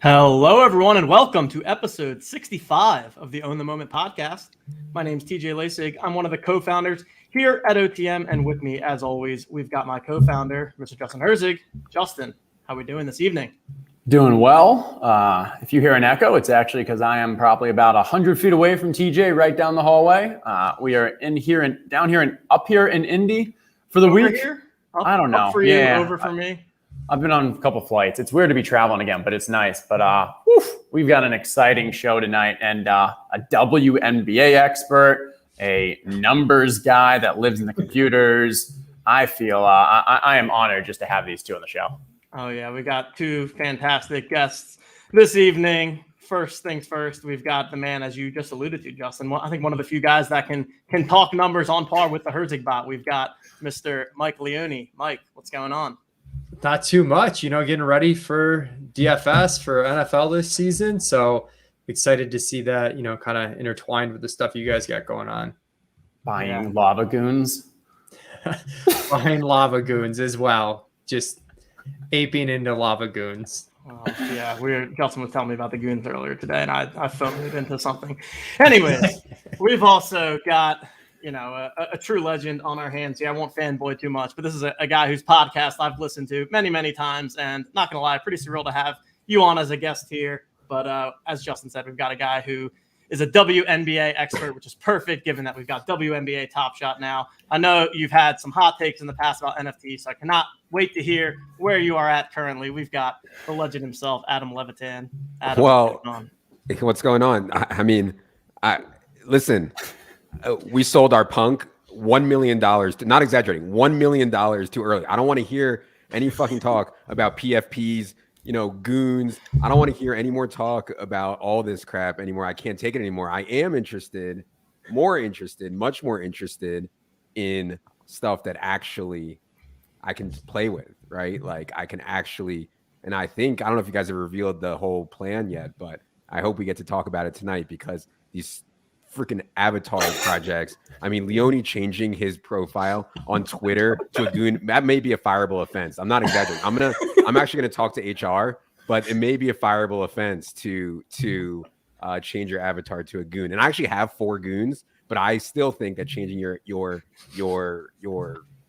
Hello, everyone, and welcome to episode 65 of the Own the Moment podcast. My name is TJ Lasig. I'm one of the co-founders here at OTM, and with me, as always, we've got my co-founder, Mr. Justin Herzig. Justin, how are we doing this evening? Doing well. If you hear an echo, it's actually because I am probably about 100 feet away from TJ, right down the hallway. We are up here in Indy for the week. I don't know. Up for you, over for me. I've been on a couple flights. It's weird to be traveling again, but it's nice. But we've got an exciting show tonight, and a WNBA expert, a numbers guy that lives in the computers. I feel I am honored just to have these two on the show. Oh, yeah. We got two fantastic guests this evening. First things first, we've got the man, as you just alluded to, Justin. I think one of the few guys that can talk numbers on par with the Herzig bot. We've got Mr. Michael Leone. Mike, what's going on? Not too much, getting ready for DFS for NFL this season. So excited to see that, kind of intertwined with the stuff you guys got going on. Buying lava goons. Buying lava goons as well. Just aping into lava goons. Yeah, Justin was telling me about the goons earlier today, and I felt it into something. Anyways, we've also got a true legend on our hands. Yeah, I won't fanboy too much, but this is a guy whose podcast I've listened to many, many times, and not going to lie, pretty surreal to have you on as a guest here. But as Justin said, we've got a guy who is a WNBA expert, which is perfect given that we've got WNBA Top Shot now. I know you've had some hot takes in the past about NFT, so I cannot wait to hear where you are at currently. We've got the legend himself, Adam Levitan. Adam, what's going on? Listen. We sold our punk $1 million, not exaggerating, $1 million too early. I don't want to hear any fucking talk about PFPs, goons. I don't want to hear any more talk about all this crap anymore. I can't take it anymore. I am much more interested in stuff that actually I can play with, right? Like I can actually, and I don't know if you guys have revealed the whole plan yet, but I hope we get to talk about it tonight because these freaking avatar projects. I mean, Leone changing his profile on Twitter to a goon, that may be a fireable offense. I'm not exaggerating. I'm actually gonna talk to HR, but it may be a fireable offense to change your avatar to a goon. And I actually have 4 goons, but I still think that changing your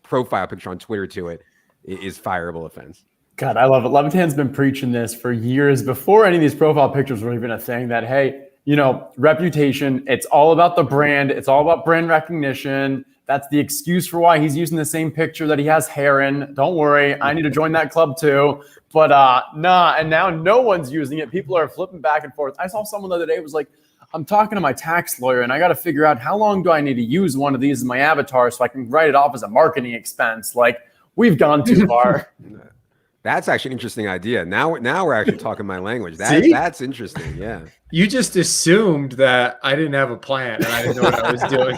profile picture on Twitter to it is fireable offense. God, I love it. Levitan's been preaching this for years before any of these profile pictures were even a thing that, hey, reputation, it's all about the brand. It's all about brand recognition. That's the excuse for why he's using the same picture that he has hair in. Don't worry. I need to join that club too. But and now no one's using it. People are flipping back and forth. I saw someone the other day was like, I'm talking to my tax lawyer and I got to figure out how long do I need to use one of these in my avatar so I can write it off as a marketing expense. Like we've gone too far. That's actually an interesting idea. Now we're actually talking my language. That's interesting. Yeah. You just assumed that I didn't have a plan and I didn't know what I was doing.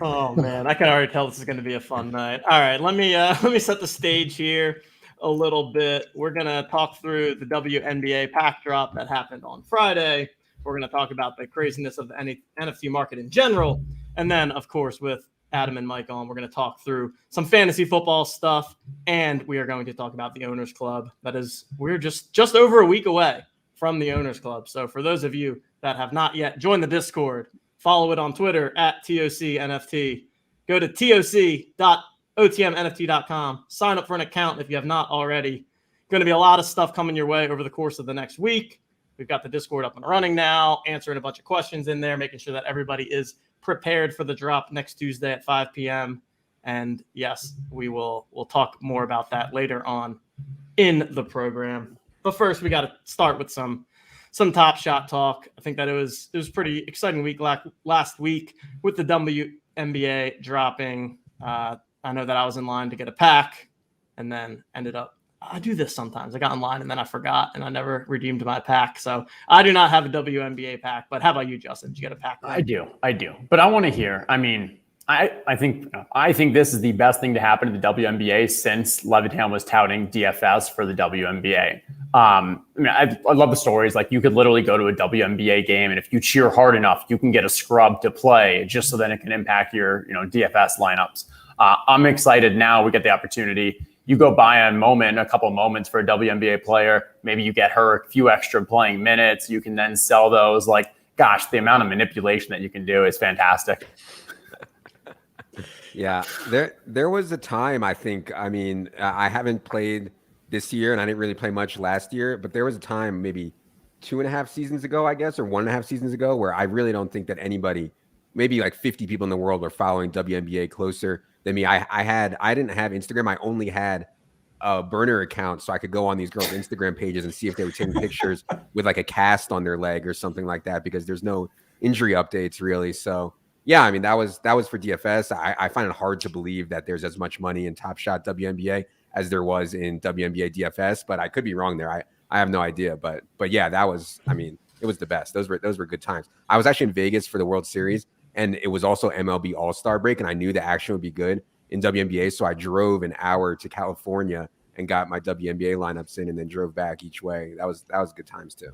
Oh man, I can already tell this is going to be a fun night. All right, let me set the stage here a little bit. We're going to talk through the WNBA pack drop that happened on Friday. We're going to talk about the craziness of the NFT market in general, and then of course with Adam and Mike on, we're going to talk through some fantasy football stuff, and we are going to talk about the Owners Club. We're just over a week away from the Owners Club. So for those of you that have not yet joined the Discord, follow it on Twitter at TOCNFT. Go to toc.otmnft.com. Sign up for an account if you have not already. Going to be a lot of stuff coming your way over the course of the next week. We've got the Discord up and running now, answering a bunch of questions in there, making sure that everybody is prepared for the drop next Tuesday at 5 p.m. And yes, we'll talk more about that later on in the program. But first, we got to start with some Top Shot talk. I think that it was pretty exciting week last week with the WNBA dropping. I know that I was in line to get a pack and then ended up. I do this sometimes. I got in line and then I forgot and I never redeemed my pack. So I do not have a WNBA pack. But how about you, Justin? Did you get a pack? I do. But I want to hear. I mean, I think this is the best thing to happen to the WNBA since Levitan was touting DFS for the WNBA. I love the stories. Like you could literally go to a WNBA game, and if you cheer hard enough, you can get a scrub to play just so then it can impact your DFS lineups. I'm excited now. We get the opportunity. you go buy a couple moments for a WNBA player, maybe you get her a few extra playing minutes, you can then sell those. Like, gosh, the amount of manipulation that you can do is fantastic. Yeah, there was a time, I think, I mean, I haven't played this year and I didn't really play much last year, but there was a time maybe 2.5 seasons ago, I guess, or 1.5 seasons ago, where I really don't think that anybody, maybe like 50 people in the world, were following WNBA closer than me. I didn't have Instagram. I only had a burner account, so I could go on these girls' Instagram pages and see if they were taking pictures with like a cast on their leg or something like that, because there's no injury updates really. So yeah, I mean, that was for DFS. I find it hard to believe that there's as much money in Top Shot WNBA as there was in WNBA DFS, but I could be wrong there. I have no idea, but yeah, that was, I mean, it was the best. Those were good times. I was actually in Vegas for the World Series, and it was also MLB All-Star break, and I knew the action would be good in WNBA, so I drove an hour to California and got my WNBA lineups in, and then drove back each way. That was good times too.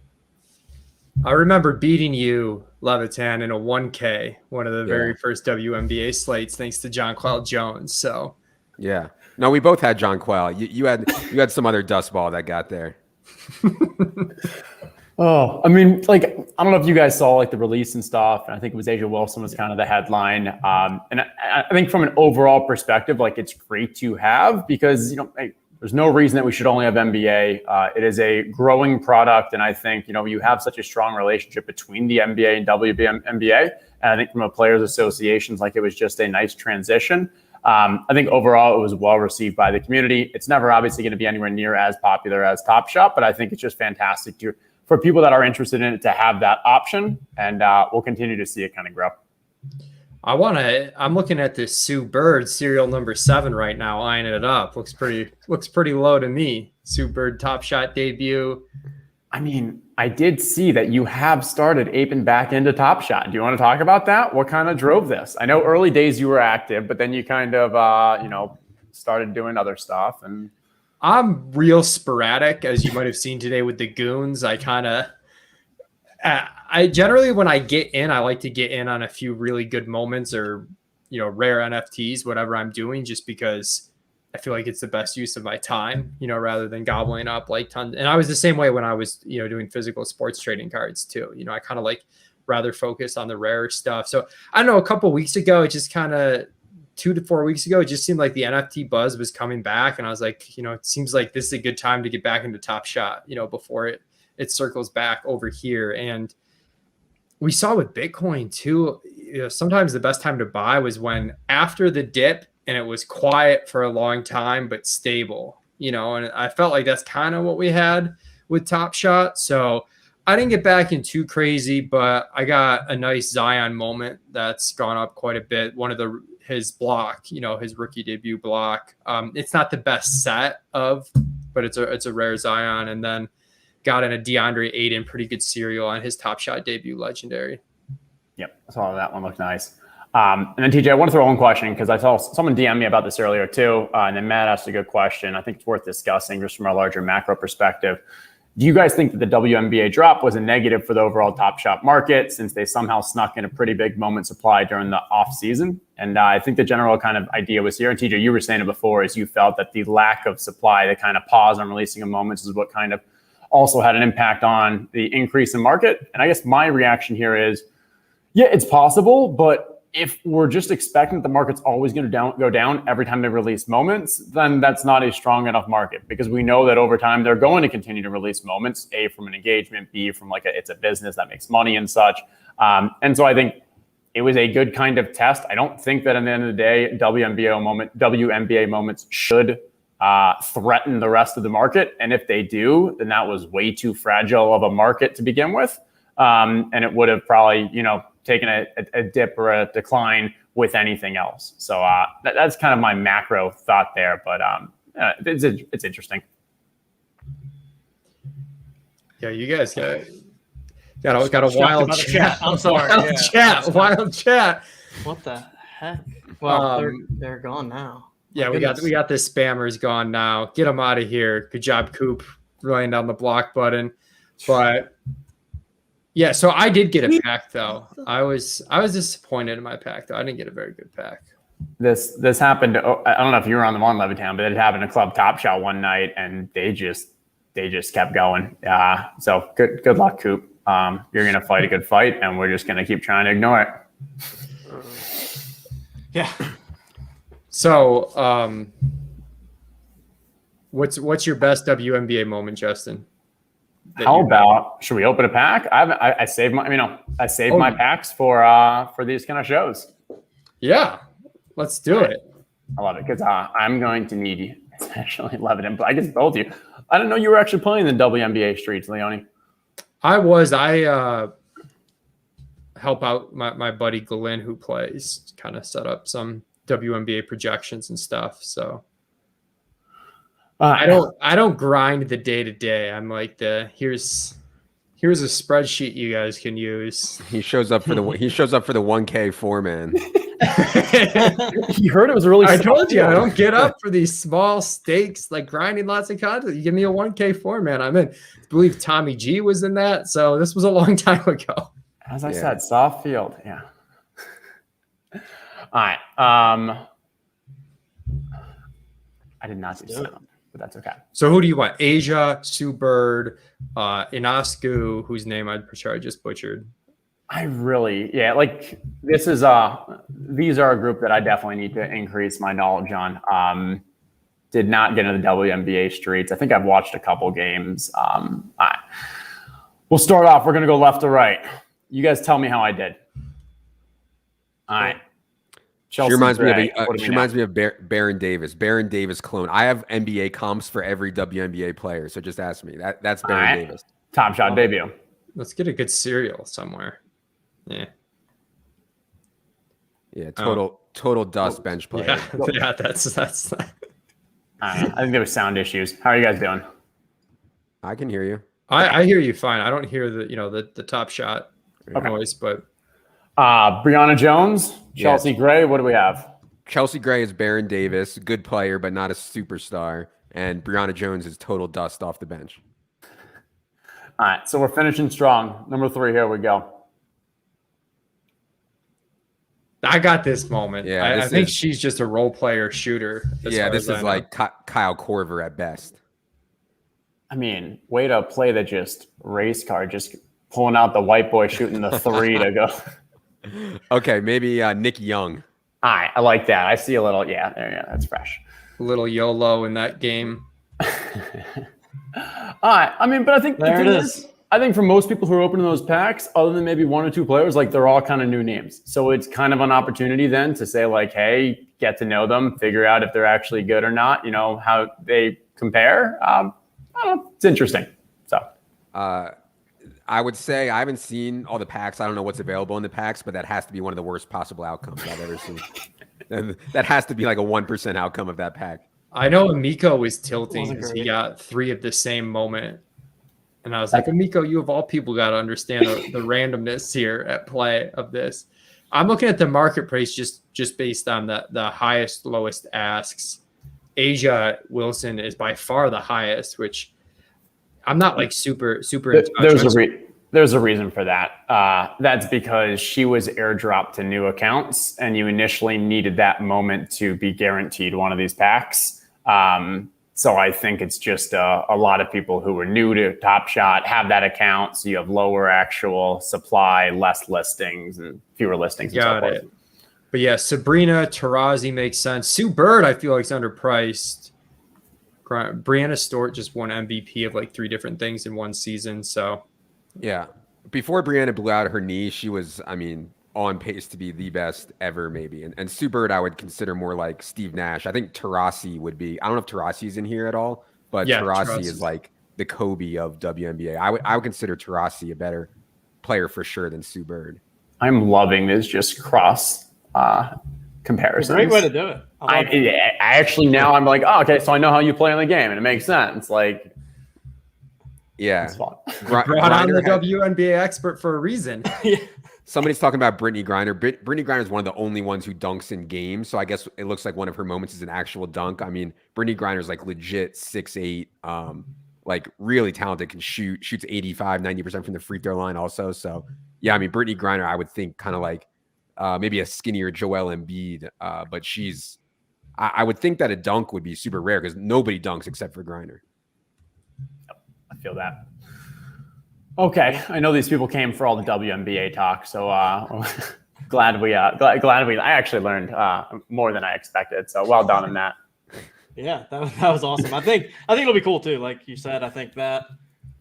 I remember beating you, Levitan, in a 1K, one of the very first WNBA slates, thanks to John Quell Jones. So yeah, no, we both had John Quell. You had some other dust ball that got there. Oh, I mean, like, I don't know if you guys saw like the release and stuff. And I think it was Asia Wilson was kind of the headline. And I think from an overall perspective, like, it's great to have, because, you know, there's no reason that we should only have NBA. It is a growing product. And I think, you know, you have such a strong relationship between the NBA and WNBA. And I think from a players associations, like, it was just a nice transition. I think overall it was well received by the community. It's never obviously going to be anywhere near as popular as Top Shot, but I think it's just fantastic for people that are interested in it to have that option. And we'll continue to see it kind of grow. I'm looking at this Sue Bird serial number 7 right now, eyeing it up. Looks pretty low to me. Sue Bird Top Shot debut. I mean, I did see that you have started aping back into Top Shot. Do you want to talk about that? What kind of drove this? I know early days you were active, but then you kind of, started doing other stuff. And I'm real sporadic, as you might have seen today with the Goons. I generally, when I get in, I like to get in on a few really good moments or, rare NFTs, whatever I'm doing, just because I feel like it's the best use of my time, rather than gobbling up like tons. And I was the same way when I was, doing physical sports trading cards too. I kind of like rather focus on the rare stuff. So I don't know, a couple of weeks ago, it just kind of 2 to 4 weeks ago, it just seemed like the NFT buzz was coming back. And I was like, it seems like this is a good time to get back into Top Shot, before it circles back over here. And we saw with Bitcoin too, sometimes the best time to buy was when after the dip, and it was quiet for a long time, but stable, and I felt like that's kind of what we had with Top Shot. So I didn't get back in too crazy, but I got a nice Zion moment that's gone up quite a bit. One of his block, his rookie debut block. It's not the best set but it's a rare Zion. And then got in a DeAndre Ayton, pretty good serial on his Top Shot debut legendary. Yep, I saw that one looked nice. And then TJ, I want to throw one question, because I saw someone DM me about this earlier too. And then Matt asked a good question. I think it's worth discussing just from a larger macro perspective. Do you guys think that the WNBA drop was a negative for the overall Top Shot market, since they somehow snuck in a pretty big moment supply during the off season? And I think the general kind of idea was here, and TJ, you were saying it before, is you felt that the lack of supply, the kind of pause on releasing of moments, is what kind of also had an impact on the increase in market. And I guess my reaction here is, yeah, it's possible, but if we're just expecting that the market's always going to go down every time they release moments, then that's not a strong enough market, because we know that over time they're going to continue to release moments, A, from an engagement, B, from it's a business that makes money and such. And so I think it was a good kind of test. I don't think that at the end of the day, WNBA moments should threaten the rest of the market. And if they do, then that was way too fragile of a market to begin with. And it would have probably, taken a dip or a decline with anything else. So that's kind of my macro thought there, but it's interesting. Yeah, you guys got a wild chat. I'm sorry. Wild chat. What the heck? Well, they're gone now. Yeah, we got the spammers gone now. Get them out of here. Good job, Coop, laying down the block button. But yeah, so I did get a pack though. I was disappointed in my pack though. I didn't get a very good pack. This happened. I don't know if you were on the one Levitan, but it happened to Club Top Shot one night, and they just kept going. So good luck, Coop. You're gonna fight a good fight, and we're just gonna keep trying to ignore it. Yeah. So, what's your best WNBA moment, Justin? How about, should we open a pack? I saved my my packs for these kind of shows. Yeah, let's do it. I love it because I'm going to need you, especially Levitan, but I guess both of you. I didn't know you were actually playing the WNBA streets, Leone. I help out my buddy Glenn, who plays, kind of set up some WNBA projections and stuff. So I don't grind the day to day. I'm like here's a spreadsheet you guys can use. He shows up for the 1K 4-man. You heard it was really. I told you I don't get up for these small stakes like grinding lots of content. You give me a 1K 4-man, I'm in. I believe Tommy G was in that, so this was a long time ago. As I said, soft field. Yeah. All right. I did not do sound, but that's okay. So who do you want? Asia, Sue Bird, Inasku, whose name I'm sure I just butchered. Like these are a group that I definitely need to increase my knowledge on. Did not get into the WNBA streets. I think I've watched a couple games. We'll start off. We're going to go left to right. You guys tell me how I did. All right. Chelsea she reminds me of Baron Davis. Baron Davis clone. I have NBA comps for every WNBA player, so just ask me. That's Baron Davis. Top Shot debut. Let's get a good cereal somewhere. Yeah. Yeah, total dust bench player. Yeah, that's I think there was sound issues. How are you guys doing? I can hear you. I hear you fine. I don't hear the Top Shot noise, but Brianna Jones, Chelsea Gray. What do we have? Chelsea Gray is Baron Davis, good player, but not a superstar. And Brianna Jones is total dust off the bench. All right, so we're finishing strong. Number 3, here we go. I got this moment. Yeah, I think she's just a role player shooter. Yeah, this is like Kyle Korver at best. I mean, way to play the just race car, just pulling out the white boy shooting the 3 to go. Okay, maybe Nick Young. All right, I like that. I see a little, that's fresh. A little YOLO in that game. All right, I mean, but I think there it is. I think for most people who are opening those packs, other than maybe 1 or 2 players, like they're all kind of new names. So it's kind of an opportunity then to say like, hey, get to know them, figure out if they're actually good or not, how they compare. I don't know. It's interesting. So I would say I haven't seen all the packs. I don't know what's available in the packs, but that has to be one of the worst possible outcomes I've ever seen. And that has to be like a 1% outcome of that pack. I know Amico was tilting because he got 3 of the same moment. And I was like, Amico, you of all people got to understand the randomness here at play of this. I'm looking at the market price just based on the highest, lowest asks. Asia Wilson is by far the highest, which I'm not like super. There's a reason for that. That's because she was airdropped to new accounts, and you initially needed that moment to be guaranteed one of these packs. So I think it's just a lot of people who were new to Top Shot have that account. So you have lower actual supply, less listings, and fewer listings. Got it. But yeah, Sabrina Tarazi makes sense. Sue Bird, I feel like is underpriced. Brianna Stewart just won MVP of like 3 different things in one season. So yeah, before Brianna blew out her knee, she was, on pace to be the best ever, maybe. And Sue Bird, I would consider more like Steve Nash. I think Taurasi would be. I don't know if Taurasi's in here at all, but yeah, Taurasi is like the Kobe of WNBA. I would consider Taurasi a better player for sure than Sue Bird. I'm loving this just cross comparisons. Great way to do it. I actually now I'm like, oh, okay, so I know how you play in the game, and it makes sense. Like, yeah, brought on the WNBA expert for a reason. Yeah. Somebody's talking about Brittany Griner. Brittany Griner is one of the only ones who dunks in games. So I guess it looks like one of her moments is an actual dunk. I mean, Brittany Griner is like legit 6'8", like really talented, can shoots 85, 90% from the free throw line also. So yeah, I mean, Brittany Griner, I would think kind of like maybe a skinnier Joel Embiid. But I would think that a dunk would be super rare because nobody dunks except for Griner. I feel that. Okay, I know these people came for all the WNBA talk, so glad we. I actually learned more than I expected. So well done on that. Yeah, that was awesome. I think it'll be cool too. Like you said, I think that.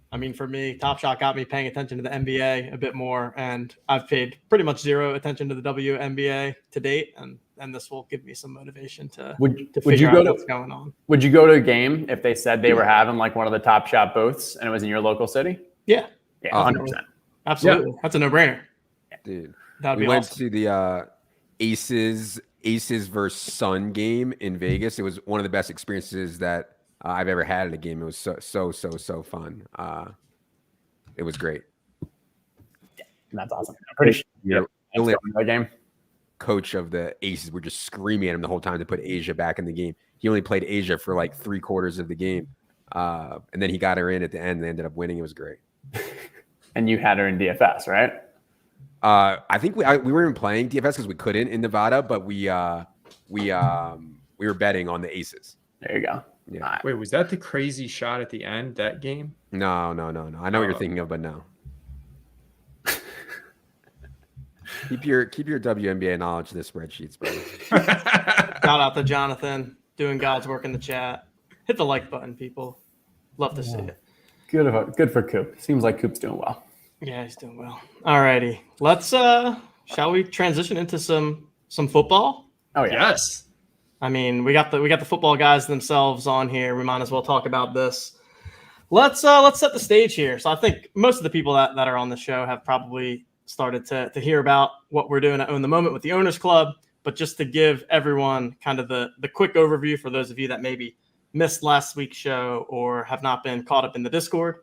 I mean, for me, TopShot got me paying attention to the NBA a bit more, and I've paid pretty much zero attention to the WNBA to date, and this will give me some motivation to figure out what's going on. Would you go to a game if they said they were having like one of the TopShot booths and it was in your local city? Yeah, 100%. Absolutely. Yeah. That's a no-brainer. Dude, that'd be we went awesome. to the Aces versus Sun game in Vegas. It was one of the best experiences that I've ever had at a game. It was so fun. It was great. Yeah, that's awesome. I'm pretty sure the game. Coach of the Aces were just screaming at him the whole time to put Asia back in the game. He only played Asia for like 3/4 of the game, and then he got her in at the end. They ended up winning. It was great. And you had her in DFS, right? I think we weren't even playing DFS because we couldn't in Nevada, but we were betting on the Aces. There you go. Yeah. Wait, was that the crazy shot at the end, that game? No. I know what you're thinking of, but no. Keep your WNBA knowledge in the spreadsheets, bro. Shout out to Jonathan doing God's work in the chat. Hit the like button, people. Love to see it. Good for Coop. Seems like Coop's doing well. Yeah, he's doing well. All righty. Let's shall we transition into some football? Oh yeah. Yes. I mean, we got the football guys themselves on here. We might as well talk about this. Let's set the stage here. So I think most of the people that are on the show have probably started to hear about what we're doing at Own the Moment with the Owners Club. But just to give everyone kind of the quick overview for those of you that maybe missed last week's show or have not been caught up in the Discord,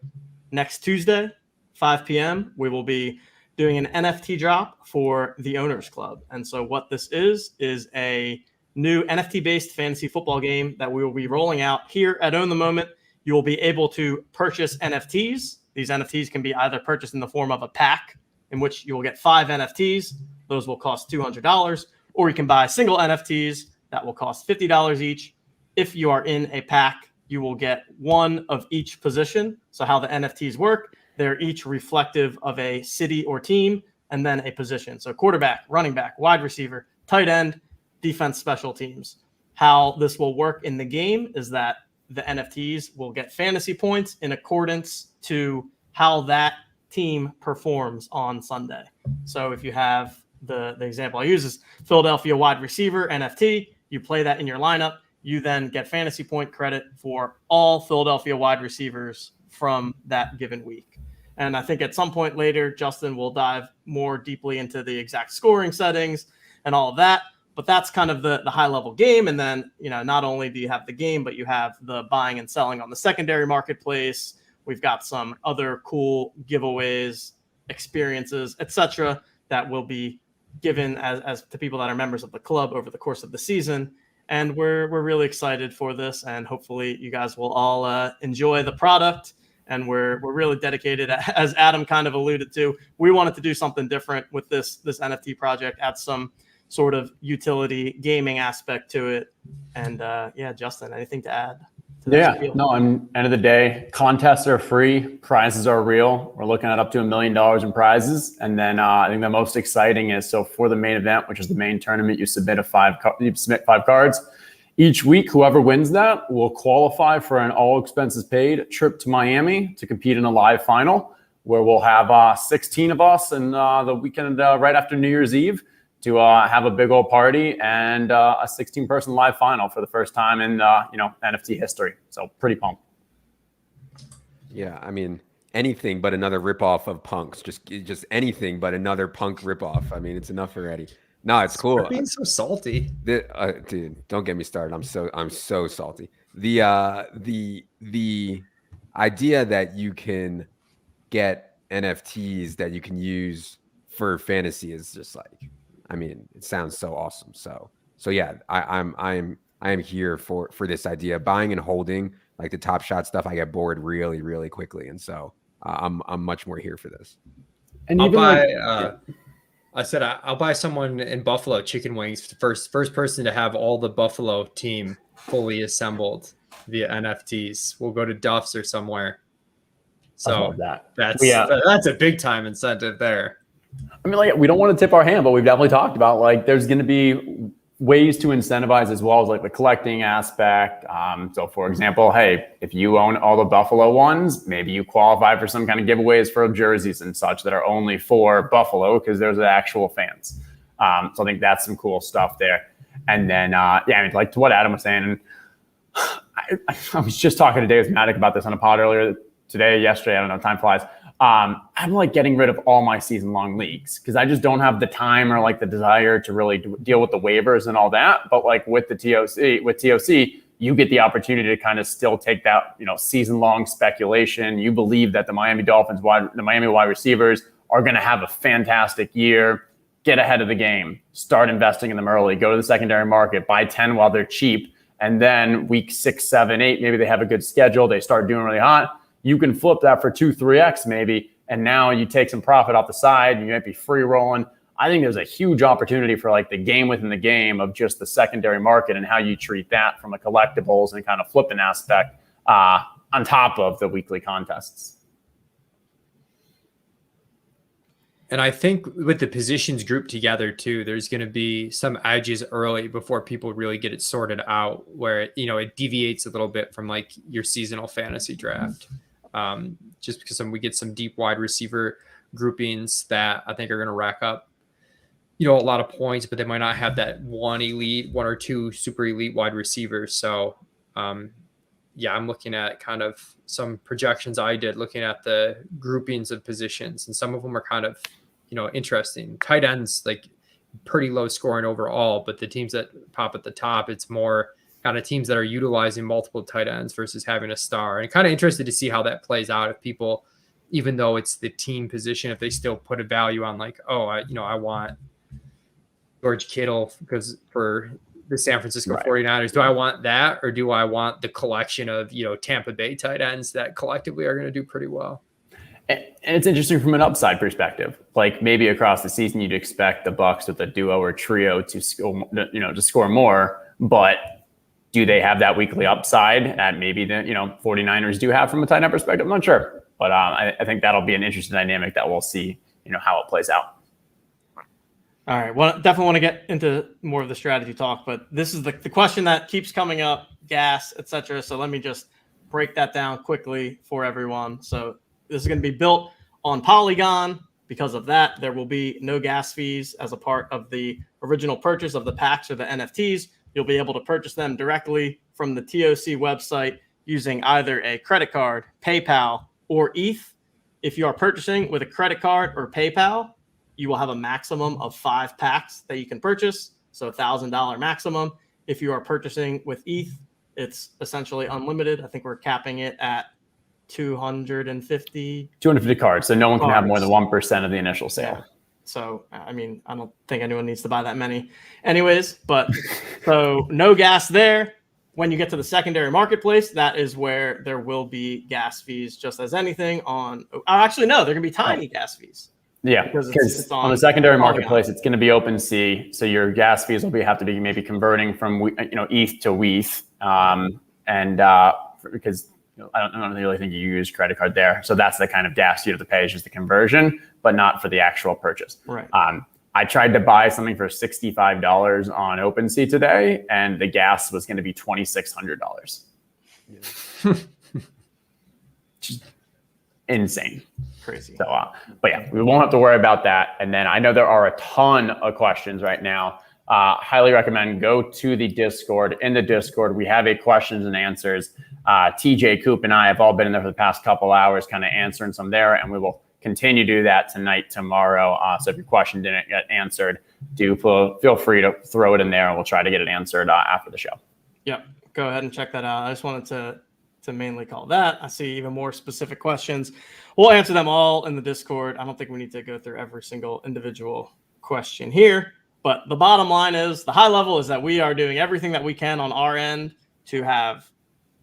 next Tuesday, 5 p.m., we will be doing an NFT drop for the Owners Club. And so what this is a new NFT-based fantasy football game that we will be rolling out here at Own the Moment. You will be able to purchase NFTs. These NFTs can be either purchased in the form of a pack, in which you will get 5 NFTs. Those will cost $200. Or you can buy single NFTs that will cost $50 each. If you are in a pack, you will get one of each position. So how the NFTs work, they're each reflective of a city or team and then a position. So quarterback, running back, wide receiver, tight end, defense, special teams. How this will work in the game is that the NFTs will get fantasy points in accordance to how that team performs on Sunday. So if you have the example I use is Philadelphia wide receiver NFT, you play that in your lineup, you then get fantasy point credit for all Philadelphia wide receivers from that given week. And I think at some point later, Justin will dive more deeply into the exact scoring settings and all of that. But that's kind of the high level game. And then, not only do you have the game, but you have the buying and selling on the secondary marketplace. We've got some other cool giveaways, experiences, etc., that will be given as to people that are members of the club over the course of the season. And we're really excited for this. And hopefully you guys will all enjoy the product. And we're really dedicated, as Adam kind of alluded to. We wanted to do something different with this NFT project, add some sort of utility gaming aspect to it. And Justin, anything to add? End of the day, contests are free, prizes are real. We're looking at up to $1 million in prizes. And then I think the most exciting is, so for the main event, which is the main tournament, you submit 5 cards. Each week, whoever wins that will qualify for an all expenses paid trip to Miami to compete in a live final, where we'll have 16 of us in the weekend right after New Year's Eve to have a big old party and a 16-person live final for the first time in NFT history. So pretty pumped. Yeah, I mean, anything but another ripoff of punks. Just anything but another punk ripoff. I mean, it's enough already. No, it's cool. You're being so salty, dude. Don't get me started. I'm so salty. The idea that you can get NFTs that you can use for fantasy is just like, I mean, it sounds so awesome. So yeah, I am here for this idea. Buying and holding like the Top Shot stuff, I get bored really, really quickly, and so I'm much more here for this. And I'll even buy. I said I'll buy someone in Buffalo chicken wings. First person to have all the Buffalo team fully assembled via NFTs. We'll go to Duff's or somewhere. I So love that. that's a big time incentive there. I mean, like, we don't want to tip our hand, but we've definitely talked about, like, there's going to be ways to incentivize as well as like the collecting aspect. So for example, hey, if you own all the Buffalo ones, maybe you qualify for some kind of giveaways for jerseys and such that are only for Buffalo because there's the actual fans. So I think that's some cool stuff there. And then, I mean, like to what Adam was saying, I was just talking to Dave Matic about this on a pod earlier yesterday, I don't know, time flies. I'm like getting rid of all my season-long leagues because I just don't have the time or like the desire to really deal with the waivers and all that. But like with the TOC, you get the opportunity to kind of still take that, season-long speculation. You believe that the Miami wide receivers are going to have a fantastic year. Get ahead of the game. Start investing in them early. Go to the secondary market. Buy 10 while they're cheap. And then week 6, 7, 8, maybe they have a good schedule. They start doing really hot. You can flip that for 2, 3x maybe, and now you take some profit off the side. You might be free rolling. I think there's a huge opportunity for like the game within the game of just the secondary market and how you treat that from a collectibles and kind of flipping aspect on top of the weekly contests. And I think with the positions grouped together too, there's going to be some edges early before people really get it sorted out where it deviates a little bit from like your seasonal fantasy draft. Just because we get some deep wide receiver groupings that I think are going to rack up, a lot of points, but they might not have that one or two super elite wide receivers. So, I'm looking at kind of some projections I did looking at the groupings of positions, and some of them are kind of, interesting. Tight ends, like pretty low scoring overall, but the teams that pop at the top, it's more kind of teams that are utilizing multiple tight ends versus having a star. And kind of interested to see how that plays out. If people, even though it's the team position, if they still put a value on like, I want George Kittle because for the San Francisco 49ers, do I want that? Or do I want the collection of, Tampa Bay tight ends that collectively are going to do pretty well? And it's interesting from an upside perspective. Like maybe across the season, you'd expect the Bucs with a duo or trio to score more, but do they have that weekly upside that maybe the 49ers do have from a tight end perspective? I'm not sure, but I think that'll be an interesting dynamic that we'll see how it plays out. All right. Well, definitely want to get into more of the strategy talk, but this is the question that keeps coming up, gas, etc. So let me just break that down quickly for everyone. So this is going to be built on Polygon. Because of that, there will be no gas fees as a part of the original purchase of the packs or the NFTs. You'll be able to purchase them directly from the TOC website using either a credit card, PayPal, or ETH. If you are purchasing with a credit card or PayPal, you will have a maximum of 5 packs that you can purchase, so $1,000 maximum. If you are purchasing with ETH, it's essentially unlimited. I think we're capping it at 250 cards, so no one can have more than 1% of the initial sale. Yeah. So, I mean, I don't think anyone needs to buy that many anyways, but so no gas there. When you get to the secondary marketplace, that is where there will be gas fees, just as anything on. Actually, no, they're going to be tiny gas fees. Yeah, because it's on the secondary marketplace, it's going to be OpenSea, so your gas fees will have to be maybe converting from ETH to WETH, because I don't really think you use credit card there, so that's the kind of gas you have to pay is just the conversion, but not for the actual purchase. Right. I tried to buy something for $65 on OpenSea today, and the gas was going to be $2,600. Just insane. Crazy. So, but yeah, we won't have to worry about that. And then I know there are a ton of questions right now. Highly recommend go to the Discord. In the Discord, we have a questions and answers. TJ, Coop, and I have all been in there for the past couple hours, kind of answering some there, and we will continue to do that tonight, tomorrow. So if your question didn't get answered, feel free to throw it in there, and we'll try to get it answered after the show. Yep, go ahead and check that out. I just wanted to mainly call that. I see even more specific questions. We'll answer them all in the Discord. I don't think we need to go through every single individual question here, but the bottom line is the high level is that we are doing everything that we can on our end to have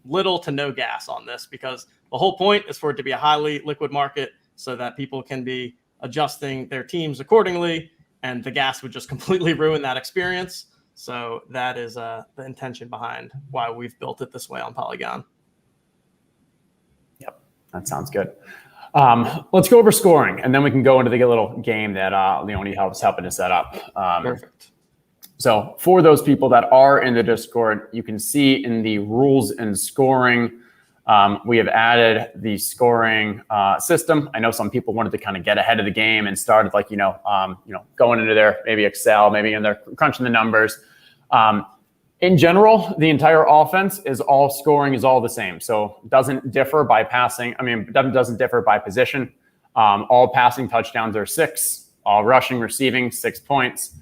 little to no gas on this, because the whole point is for it to be a highly liquid market so that people can be adjusting their teams accordingly and the gas would just completely ruin that experience. So that is the intention behind why we've built it this way on Polygon. Yep, that sounds good. Let's go over scoring, and then we can go into the little game that Leone helping to set up. Perfect. So for those people that are in the Discord, you can see in the rules and scoring, we have added the scoring system. I know some people wanted to kind of get ahead of the game and started like, going into their maybe Excel, maybe in their crunching the numbers. In general, the entire offense is all scoring is all the same. So it doesn't differ by passing. Doesn't differ by position. All passing touchdowns are 6, all rushing, receiving 6 points.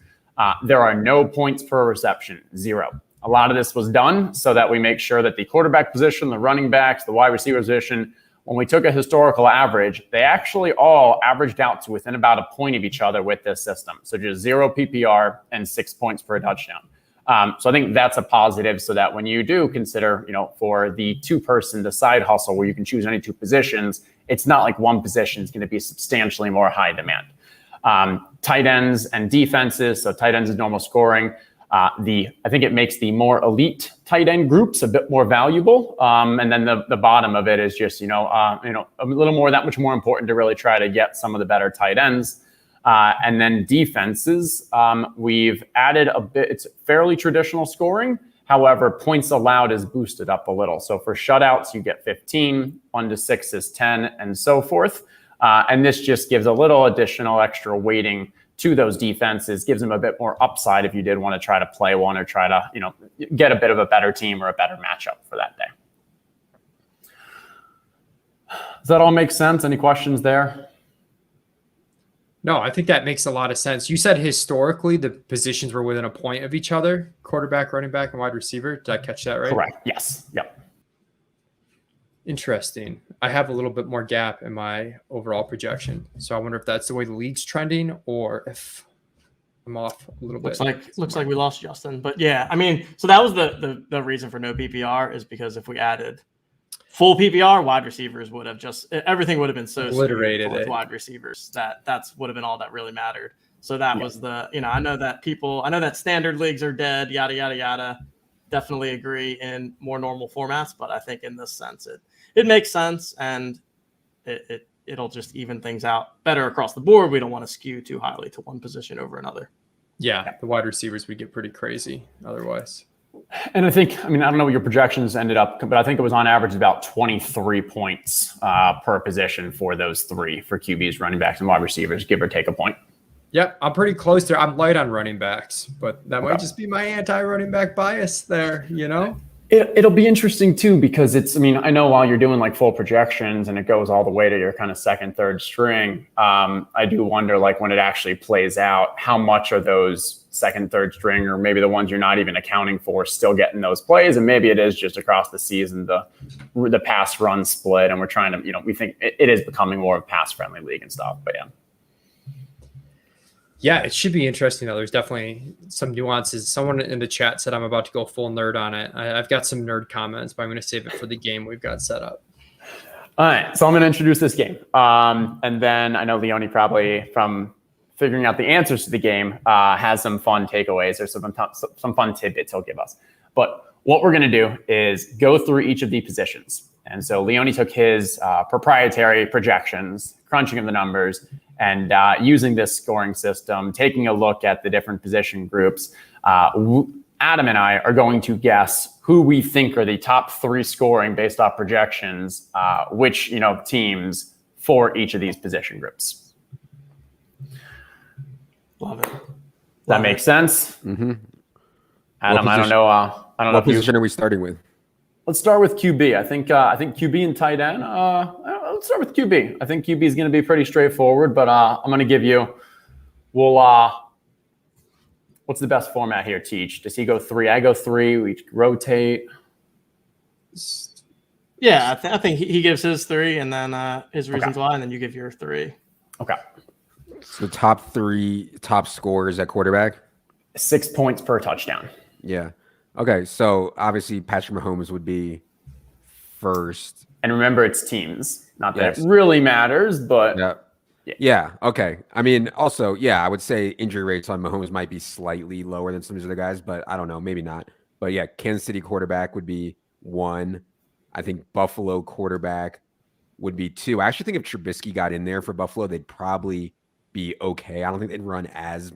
There are no points per reception, 0. A lot of this was done so that we make sure that the quarterback position, the running backs, the wide receiver position, when we took a historical average, they actually all averaged out to within about a point of each other with this system. So just 0 PPR and 6 points per touchdown. So I think that's a positive so that when you do consider, for the 2-person, the side hustle where you can choose any 2 positions, it's not like one position is going to be substantially more high demand. Tight ends and defenses. So tight ends is normal scoring. I think it makes the more elite tight end groups a bit more valuable. And then the bottom of it is just, a little more, that much more important to really try to get some of the better tight ends. And then defenses, we've added a bit, it's fairly traditional scoring. However, points allowed is boosted up a little. So for shutouts, you get 15, 1 to 6 is 10, and so forth. And this just gives a little additional extra weighting to those defenses, gives them a bit more upside if you did want to try to play one or try to, get a bit of a better team or a better matchup for that day. Does that all make sense? Any questions there? No, I think that makes a lot of sense. You said historically the positions were within a point of each other, quarterback, running back, and wide receiver. Did I catch that right? Correct. Yes. Yep. Interesting. I have a little bit more gap in my overall projection. So I wonder if that's the way the league's trending or if I'm off a little bit. Looks like we lost Justin. But yeah, so that was the reason for no PPR is because if we added full PPR, wide receivers would have everything would have been so obliterated with wide receivers that's would have been all that really mattered. So that was I know that standard leagues are dead, yada, yada, yada. Definitely agree in more normal formats, but I think in this sense, it makes sense and it'll just even things out better across the board. We don't want to skew too highly to one position over another. Yeah, the wide receivers would get pretty crazy otherwise. And I think, I don't know what your projections ended up, but I think it was on average about 23 points per position for those 3 for QBs, running backs, and wide receivers, give or take a point. Yep, I'm pretty close there. I'm light on running backs, but that might just be my anti-running back bias there, It'll be interesting too, because I know while you're doing like full projections and it goes all the way to your kind of second, third string, I do wonder like when it actually plays out, how much are those second, third string, or maybe the ones you're not even accounting for still getting those plays. And maybe it is just across the season, the pass run split. And we're trying to, we think it is becoming more of a pass friendly league and stuff, but yeah. Yeah, it should be interesting, though. There's definitely some nuances. Someone in the chat said I'm about to go full nerd on it. I've got some nerd comments, but I'm going to save it for the game we've got set up. All right, so I'm going to introduce this game. And then I know Leone probably, from figuring out the answers to the game, has some fun takeaways or some fun tidbits he'll give us. But what we're going to do is go through each of the positions. And so Leone took his proprietary projections, crunching of the numbers, and using this scoring system, taking a look at the different position groups. Adam and I are going to guess who we think are the top 3 scoring based off projections, which teams for each of these position groups. Love it. That makes sense? Mm-hmm. Adam, I don't know. What position are we starting with? Let's start with QB. I think QB and tight end. Let's start with QB. I think QB is going to be pretty straightforward, but I'm going to give you. What's the best format here? Teach. Does he go 3? I go 3. We rotate. Yeah, I think he gives his 3, and then his reasons why, and then you give your 3. Okay. So top 3 top scorers at quarterback. 6 points per touchdown. Yeah. Okay, so obviously Patrick Mahomes would be first. And remember, it's teams. Not that it really matters, but Yeah. Okay. I mean, also, yeah, I would say injury rates on Mahomes might be slightly lower than some of these other guys, but I don't know, maybe not. But yeah, Kansas City quarterback would be 1. I think Buffalo quarterback would be 2. I actually think if Trubisky got in there for Buffalo, they'd probably be okay. I don't think they'd run as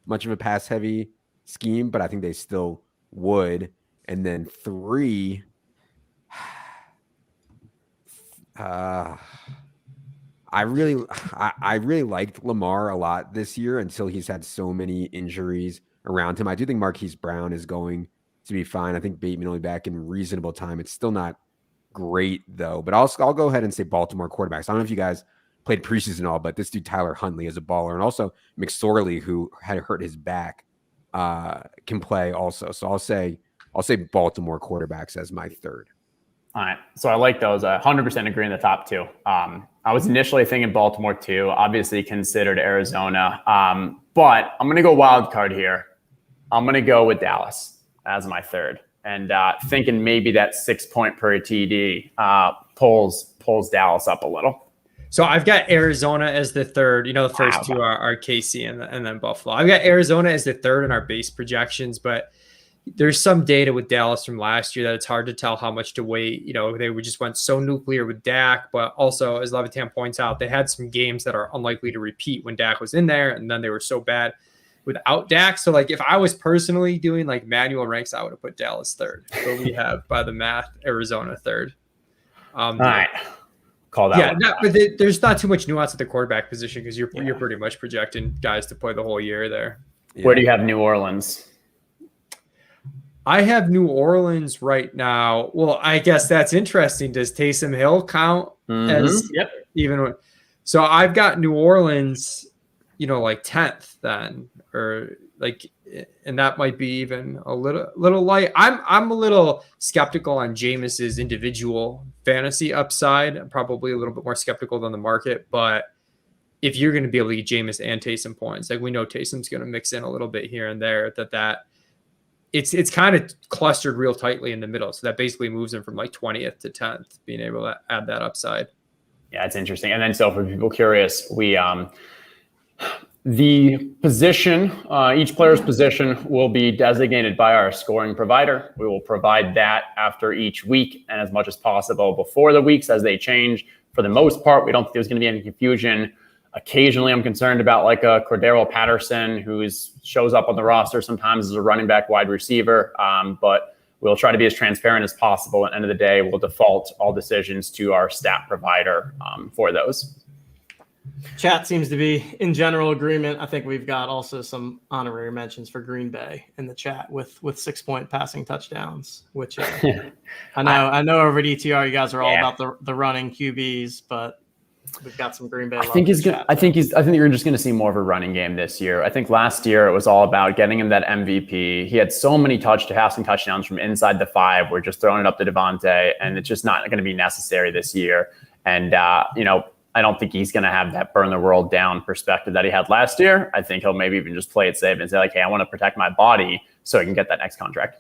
much of a pass heavy scheme, but I think they still would. And then 3, I really liked Lamar a lot this year until he's had so many injuries around him. I do think Marquise Brown is going to be fine. I think Bateman will be back in reasonable time. It's still not great though, but I'll go ahead and say Baltimore quarterbacks. I don't know if you guys played preseason and all, but this dude Tyler Huntley is a baller, and also McSorley, who had hurt his back, can play also. So I'll say Baltimore quarterbacks as my 3rd. All right. So I like those. I 100% agree in the top 2. I was initially thinking Baltimore too, obviously considered Arizona. But I'm going to go wild card here. I'm going to go with Dallas as my 3rd. And thinking maybe that 6 point per TD pulls Dallas up a little. So I've got Arizona as the 3rd. You know, the first 2 are KC and then Buffalo. I've got Arizona as the 3rd in our base projections, but there's some data with Dallas from last year that it's hard to tell how much to weight. You know, they just went so nuclear with Dak, but also, as Levitan points out, they had some games that are unlikely to repeat when Dak was in there, and then they were so bad without Dak. So, like, if I was personally doing, like, manual ranks, I would have put Dallas 3rd. But we have, by the math, Arizona 3rd. All right. Call that one. But there's not too much nuance at the quarterback position because you're pretty much projecting guys to play the whole year there. Yeah. Where do you have New Orleans? I have New Orleans right now. Well, I guess that's interesting. Does Taysom Hill count as even? So I've got New Orleans, you know, like 10th then, or like, and that might be even a little light. I'm a little skeptical on Jameis's individual fantasy upside. I'm probably a little bit more skeptical than the market, but if you're going to be able to get Jameis and Taysom points, like we know Taysom's going to mix in a little bit here and there, that it's kind of clustered real tightly in the middle. So that basically moves them from like 20th to 10th, being able to add that upside. Yeah, it's interesting. And then, so for people curious, we the position, each player's position will be designated by our scoring provider. We will provide that after each week and as much as possible before the weeks as they change. For the most part, we don't think there's going to be any confusion. Occasionally, I'm concerned about like a Cordero Patterson who shows up on the roster sometimes as a running back, wide receiver. But we'll try to be as transparent as possible. At the end of the day, we'll default all decisions to our stat provider for those. Chat seems to be in general agreement. I think we've got also some honorary mentions for Green Bay in the chat with 6-point passing touchdowns, which I know over at ETR you guys are all about the running QBs, but we've got some Green Bay. I think you're just going to see more of a running game this year. I think last year it was all about getting him that MVP. He had so many passing touchdowns from inside the 5. We're just throwing it up to Devontae, and it's just not going to be necessary this year. And I don't think he's going to have that burn the world down perspective that he had last year. I think he'll maybe even just play it safe and say like, hey, I want to protect my body so I can get that next contract.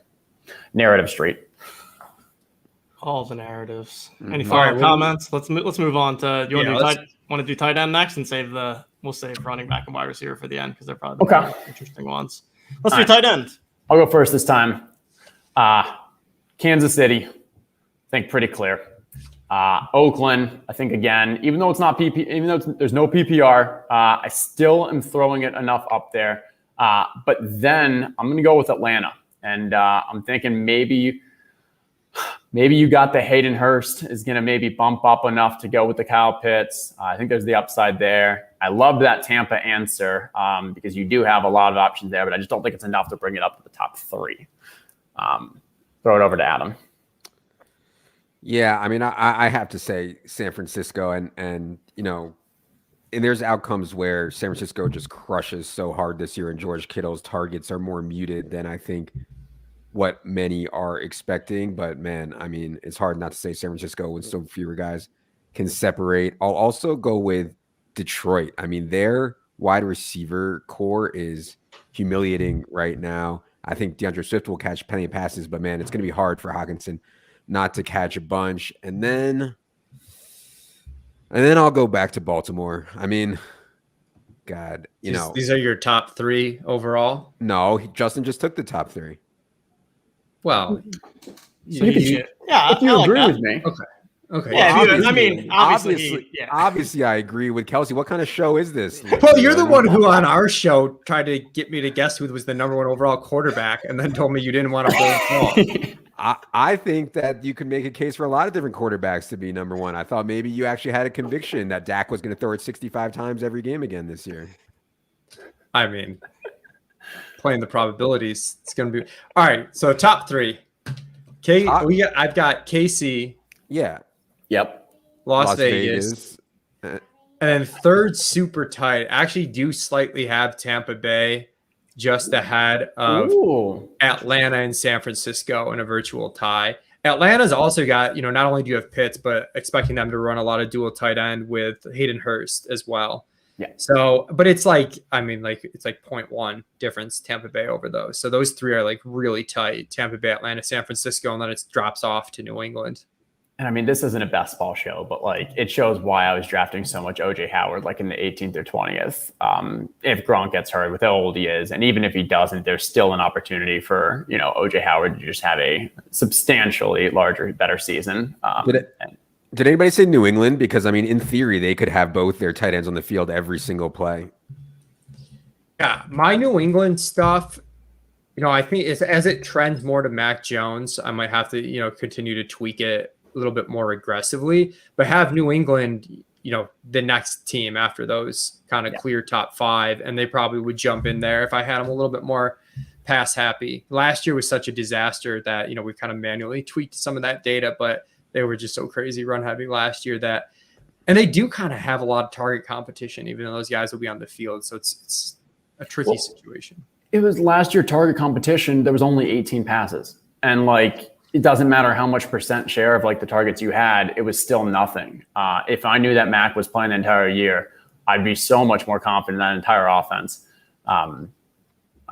Narrative street. All the narratives. Any final comments? Let's move on to. Do you want to do tight end next and we'll save running back and wide receiver for the end because they're probably the more interesting ones. Let's do tight end. I'll go first this time. Kansas City, I think pretty clear. Oakland, I think again, even though it's not there's no PPR, I still am throwing it enough up there. But then I'm going to go with Atlanta, and I'm thinking maybe you got the Hayden Hurst is going to maybe bump up enough to go with the Kyle Pitts. I think there's the upside there. I love that Tampa answer because you do have a lot of options there, but I just don't think it's enough to bring it up to the top 3. Throw it over to Adam. Yeah, I mean, I have to say San Francisco, and there's outcomes where San Francisco just crushes so hard this year, and George Kittle's targets are more muted than I think what many are expecting. But man, I mean, it's hard not to say San Francisco when so fewer guys can separate. I'll also go with Detroit. I mean, their wide receiver core is humiliating right now. I think DeAndre Swift will catch plenty of passes, but man, it's going to be hard for Hockenson not to catch a bunch. And then And then I'll go back to Baltimore. I mean, God, These are your top 3 overall. No, Justin just took the top 3. Well, So yeah, If you I agree like with me. okay. Yeah, Well, I mean, obviously, obviously, I agree with Kelsey. What kind of show is this? Well, you're the one who on our show tried to get me to guess who was the number 1 overall quarterback, and then told me you didn't want to bold call. I think that you could make a case for a lot of different quarterbacks to be number 1. I thought maybe you actually had a conviction that Dak was going to throw it 65 times every game again this year. I mean, playing the probabilities, it's going to be all right. So top 3, I've got KC. Yeah. Yep. Las Vegas. And then 3rd, super tight. Actually, do slightly have Tampa Bay just ahead of Atlanta and San Francisco in a virtual tie. Atlanta's also got, not only do you have Pitts, but expecting them to run a lot of dual tight end with Hayden Hurst as well. Yeah. So, but it's like, it's like 0.1 difference Tampa Bay over those. So those 3 are like really tight. Tampa Bay, Atlanta, San Francisco, and then it drops off to New England. And I mean, this isn't a best ball show, but like it shows why I was drafting so much OJ Howard, like in the 18th or 20th. If Gronk gets hurt with how old he is, and even if he doesn't, there's still an opportunity for, OJ Howard to just have a substantially larger, better season. Did anybody say New England? Because I mean, in theory, they could have both their tight ends on the field every single play. Yeah, my New England stuff, I think as it trends more to Mac Jones, I might have to, continue to tweak it a little bit more aggressively, but have New England, the next team after those kind of clear top 5, and they probably would jump in there if I had them a little bit more pass happy. Last year was such a disaster that, we kind of manually tweaked some of that data, but they were just so crazy run heavy last year and they do kind of have a lot of target competition, even though those guys will be on the field. So it's a tricky situation. It was last year target competition. There was only 18 passes, and it doesn't matter how much % share of the targets you had, it was still nothing. If I knew that Mac was playing the entire year, I'd be so much more confident in that entire offense. I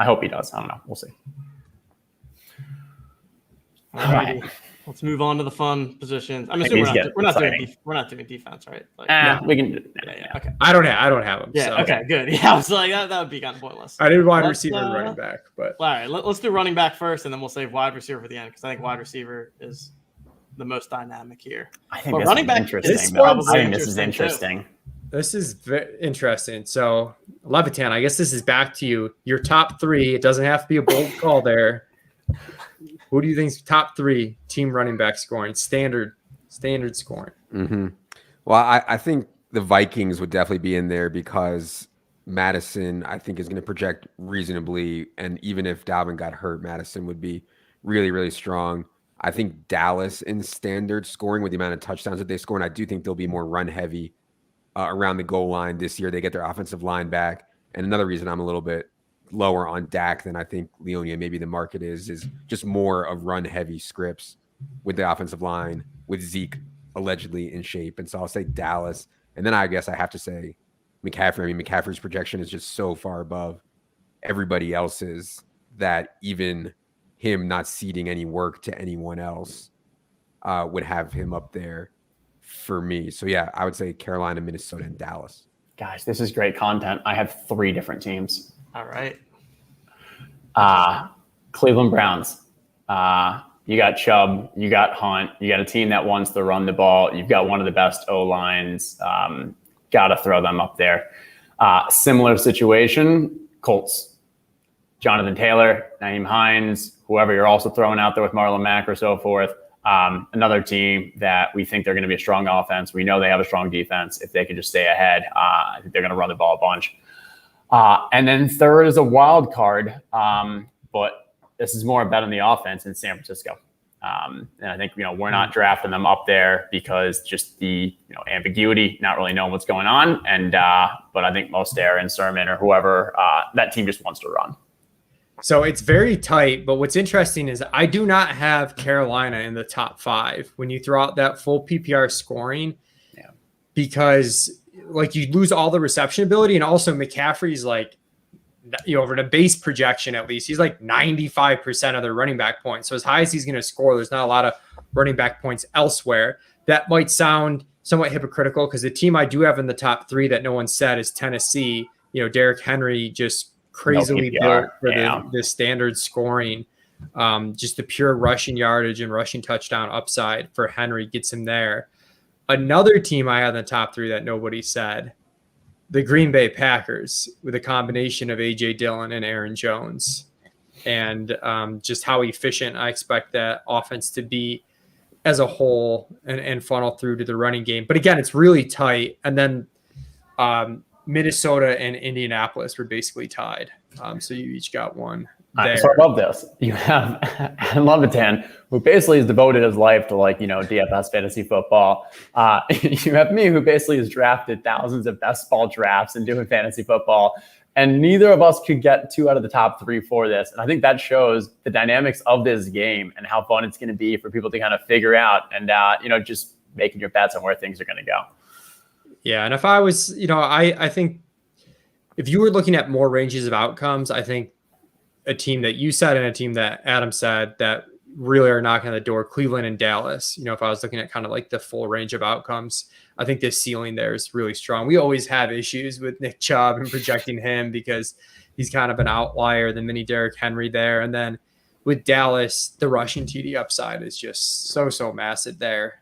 hope he does. I don't know. We'll see. All right. Let's move on to the fun positions. I'm assuming we're not doing defense, right? We can. Yeah. Okay. I don't have them. Yeah. So. Okay. Good. Yeah. I was like, that would be kind of pointless. I did wide receiver and running back, but all right. Let's do running back first, and then we'll save wide receiver for the end because I think wide receiver is the most dynamic here. I think running back interesting. I think this is interesting. This is very interesting. So Levitan, I guess this is back to you. Your top 3. It doesn't have to be a bold call there. Who do you think's top 3 team running back scoring? Standard scoring. Mm-hmm. Well, I think the Vikings would definitely be in there because Madison, I think, is going to project reasonably. And even if Dalvin got hurt, Madison would be really, really strong. I think Dallas in standard scoring with the amount of touchdowns that they score, and I do think they'll be more run heavy around the goal line this year. They get their offensive line back. And another reason I'm a little bit lower on Dak than I think Leone and maybe the market is just more of run heavy scripts with the offensive line with Zeke allegedly in shape. And so I'll say Dallas. And then I guess I have to say McCaffrey. I mean, McCaffrey's projection is just so far above everybody else's that even him not ceding any work to anyone else would have him up there for me. So yeah, I would say Carolina, Minnesota, and Dallas. Guys, this is great content. I have 3 different teams. All right. Cleveland Browns. You got Chubb, you got Hunt, you got a team that wants to run the ball. You've got one of the best O-lines. Got to throw them up there. Similar situation, Colts. Jonathan Taylor, Naeem Hines, whoever you're also throwing out there with Marlon Mack or so forth. Another team that we think they're going to be a strong offense. We know they have a strong defense. If they can just stay ahead, I think they're going to run the ball a bunch. And then third is a wild card, but this is more a bet on the offense in San Francisco. And I think, we're not drafting them up there because just the, ambiguity, not really knowing what's going on. And, but I think Mostert and Sermon or whoever, that team just wants to run. So it's very tight, but what's interesting is I do not have Carolina in the top 5 when you throw out that full PPR scoring, because you lose all the reception ability, and also McCaffrey's over the base projection, at least he's 95% of their running back points. So as high as he's going to score, there's not a lot of running back points elsewhere. That might sound somewhat hypocritical because the team I do have in the top 3 that no one said is Tennessee. Derrick Henry just crazily built for the standard scoring. Just the pure rushing yardage and rushing touchdown upside for Henry gets him there. Another team I had in the top 3 that nobody said, the Green Bay Packers, with a combination of A.J. Dillon and Aaron Jones. And just how efficient I expect that offense to be as a whole and funnel through to the running game. But again, it's really tight. And then Minnesota and Indianapolis were basically tied. So you each got one there. So I love this. You have Levitan, who basically has devoted his life to DFS fantasy football. You have me, who basically has drafted thousands of best ball drafts and doing fantasy football. And neither of us could get 2 out of the top 3 for this. And I think that shows the dynamics of this game and how fun it's going to be for people to kind of figure out and, just making your bets on where things are going to go. Yeah. And if I was, I think if you were looking at more ranges of outcomes, I think a team that you said and a team that Adam said that really are knocking on the door, Cleveland and Dallas. If I was looking at kind of like the full range of outcomes, I think this ceiling there is really strong. We always have issues with Nick Chubb and projecting him because he's kind of an outlier, the mini Derrick Henry there. And then with Dallas, the rushing TD upside is just so massive there.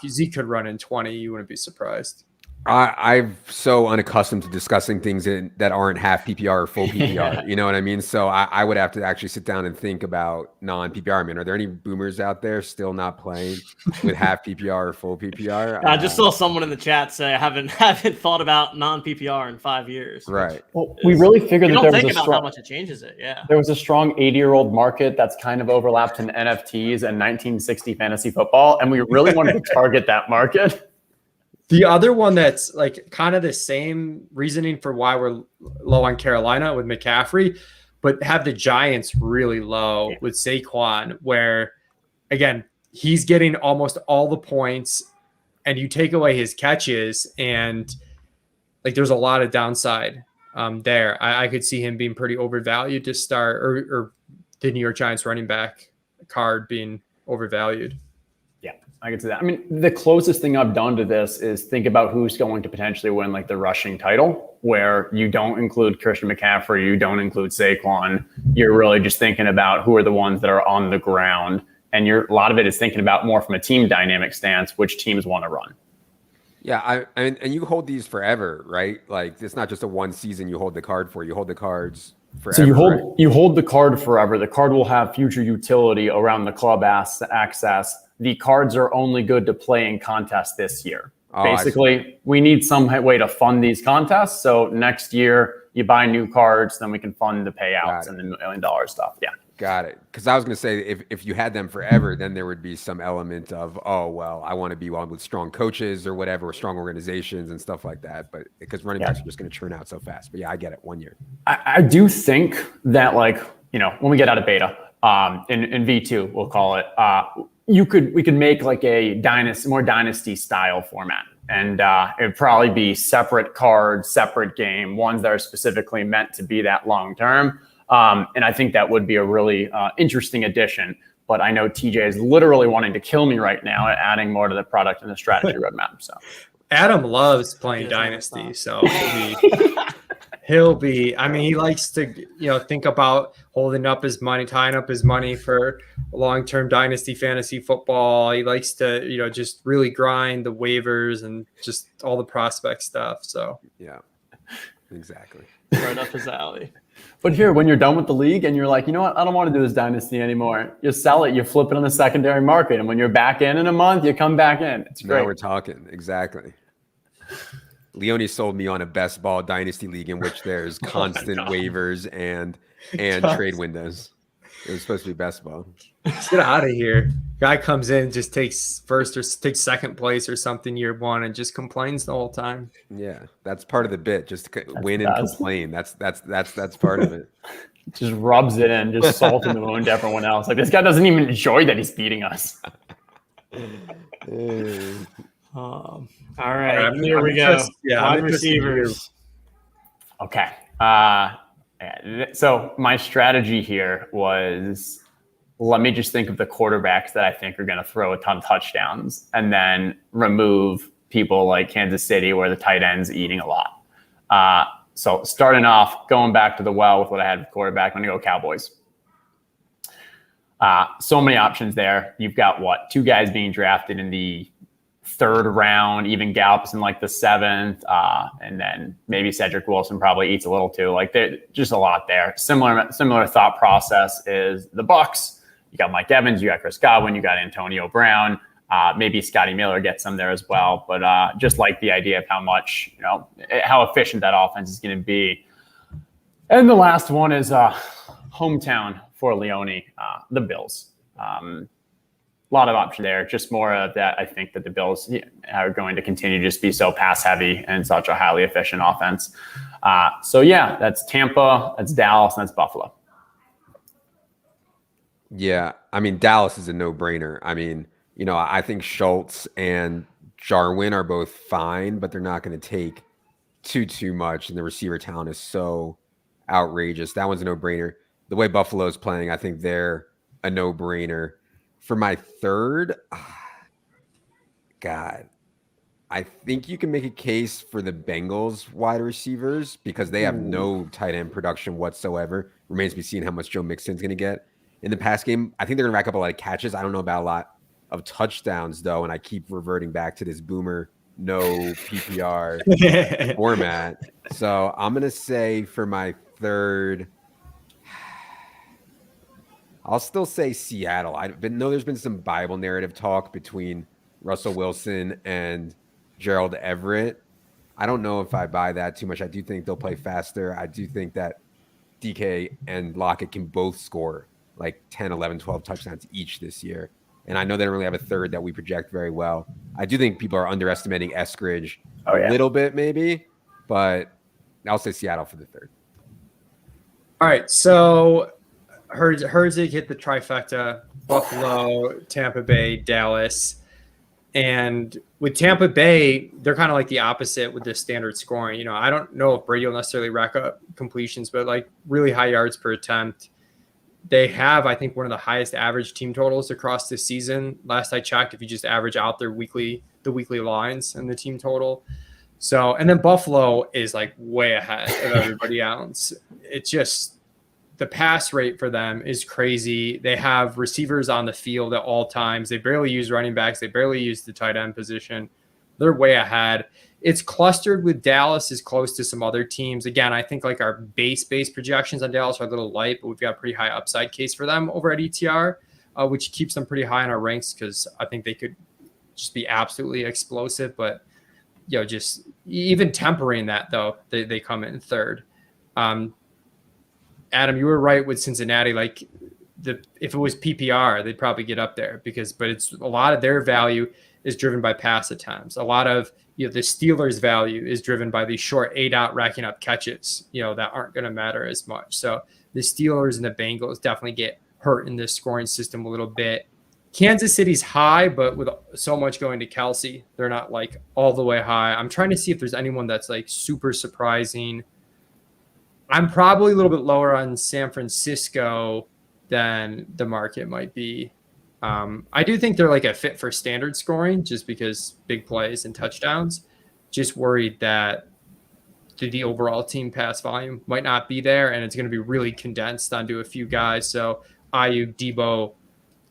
Zeke could run in 20. You wouldn't be surprised. I'm so unaccustomed to discussing things that aren't half PPR or full PPR. You know what I mean? So I would have to actually sit down and think about non-PPR. I mean, are there any boomers out there still not playing with half PPR or full PPR? I just saw someone in the chat say I haven't thought about non-PPR in 5 years. Right. Well, we really figured that there was how much it changes it. Yeah. There was a strong 80-year-old market that's kind of overlapped in NFTs and 1960 fantasy football, and we really wanted to target that market. The other one that's like kind of the same reasoning for why we're low on Carolina with McCaffrey, but have the Giants really low with Saquon, where, again, he's getting almost all the points and you take away his catches and like there's a lot of downside there. I could see him being pretty overvalued to start or the New York Giants running back card being overvalued. I can see that. I mean, the closest thing I've done to this is think about who's going to potentially win like the rushing title, where you don't include Christian McCaffrey, you don't include Saquon. You're really just thinking about who are the ones that are on the ground. And a lot of it is thinking about more from a team dynamic stance, which teams want to run. Yeah, and you hold these forever, right? Like it's not just a one season you hold the card for. You hold the cards forever. So you hold the card forever. The card will have future utility around the club access. The cards are only good to play in contests this year. Basically, we need some way to fund these contests. So next year, you buy new cards, then we can fund the payouts and the $1 million stuff. Yeah. Got it. Because I was going to say, if you had them forever, then there would be some element of, I want to be one with strong coaches or whatever, or strong organizations and stuff like that. But because running backs are just going to churn out so fast. But yeah, I get it. 1 year. I do think that when we get out of beta, in V2, we'll call it, we could make like a more dynasty style format. And it'd probably be separate cards, separate game, ones that are specifically meant to be that long term. And I think that would be a really interesting addition. But I know TJ is literally wanting to kill me right now at adding more to the product and the strategy roadmap. So Adam loves playing Dynasty, so he'll be. I mean, he likes to think about holding up his money, tying up his money for long-term Dynasty fantasy football. He likes to just really grind the waivers and just all the prospect stuff. So yeah, exactly. Right up his alley. But here, when you're done with the league and you're like, you know what, I don't want to do this dynasty anymore. You sell it, you flip it on the secondary market. And when you're back in a month, you come back in. It's great. Now we're talking. Exactly. Leone sold me on a best ball dynasty league in which there's constant waivers and trade windows. It was supposed to be best ball. Get out of here. Guy comes in, just takes first or takes second place or something year one and just complains the whole time. Yeah, that's part of the bit. Just win and complain. That's part of it. Just rubs it in, just salt in the wound to everyone else. Like this guy doesn't even enjoy that he's beating us. All right, here we go. Wide receivers. Okay. So my strategy here was let me just think of the quarterbacks that I think are going to throw a ton of touchdowns, and then remove people like Kansas City where the tight end's eating a lot. So starting off, going back to the well with what I had with quarterback, I'm going to go Cowboys. So many options there. You've got two guys being drafted in the 3rd round, even Gallup's in like the 7th, and then maybe Cedric Wilson probably eats a little too. Like just a lot there. Similar thought process is the Bucks. You got Mike Evans, you got Chris Godwin, you got Antonio Brown. Maybe Scotty Miller gets some there as well, but just like the idea of how efficient that offense is going to be. And the last one is hometown for Leone, the Bills. A lot of option there. Just more of that. I think that the Bills are going to continue to just be so pass heavy and such a highly efficient offense. So yeah, that's Tampa, that's Dallas, and that's Buffalo. Yeah, I mean, Dallas is a no-brainer. I mean, I think Schultz and Jarwin are both fine, but they're not going to take too much, and the receiver talent is so outrageous. That one's a no-brainer. The way Buffalo's playing, I think they're a no-brainer. For my third, God, I think you can make a case for the Bengals wide receivers because they have no tight end production whatsoever. Remains to be seen how much Joe Mixon's going to get in the pass game. I think they're going to rack up a lot of catches. I don't know about a lot of touchdowns, though, and I keep reverting back to this boomer no PPR format. So I'm going to say for my third, I'll still say Seattle. I know there's been some Bible narrative talk between Russell Wilson and Gerald Everett. I don't know if I buy that too much. I do think they'll play faster. I do think that DK and Lockett can both score like 10, 11, 12 touchdowns each this year. And I know they don't really have a third that we project very well. I do think people are underestimating Eskridge a little bit maybe, but I'll say Seattle for the third. All right, so Herzig hit the trifecta: Buffalo, Tampa Bay, Dallas. And with Tampa Bay, they're kind of like the opposite with the standard scoring. I don't know if Brady will necessarily rack up completions, but like really high yards per attempt. They have, I think, one of the highest average team totals across this season. Last I checked, if you just average out the weekly lines and the team total. So, and then Buffalo is like way ahead of everybody else. It's just the pass rate for them is crazy. They have receivers on the field at all times. They barely use running backs. They barely use the tight end position. They're way ahead. It's clustered with Dallas is close to some other teams. Again, I think like our base projections on Dallas are a little light, but we've got a pretty high upside case for them over at ETR, which keeps them pretty high in our ranks because I think they could just be absolutely explosive. But just even tempering that though, they come in third. Adam, you were right with Cincinnati. Like if it was PPR, they'd probably get up there but it's a lot of their value is driven by pass attempts. A lot of the Steelers' value is driven by these short 8-out racking up catches, that aren't going to matter as much. So the Steelers and the Bengals definitely get hurt in this scoring system a little bit. Kansas City's high, but with so much going to Kelsey, they're not like all the way high. I'm trying to see if there's anyone that's like super surprising. I'm probably a little bit lower on San Francisco than the market might be. I do think they're like a fit for standard scoring just because big plays and touchdowns. Just worried that the overall team pass volume might not be there, and it's going to be really condensed onto a few guys. So Ayuk, Debo,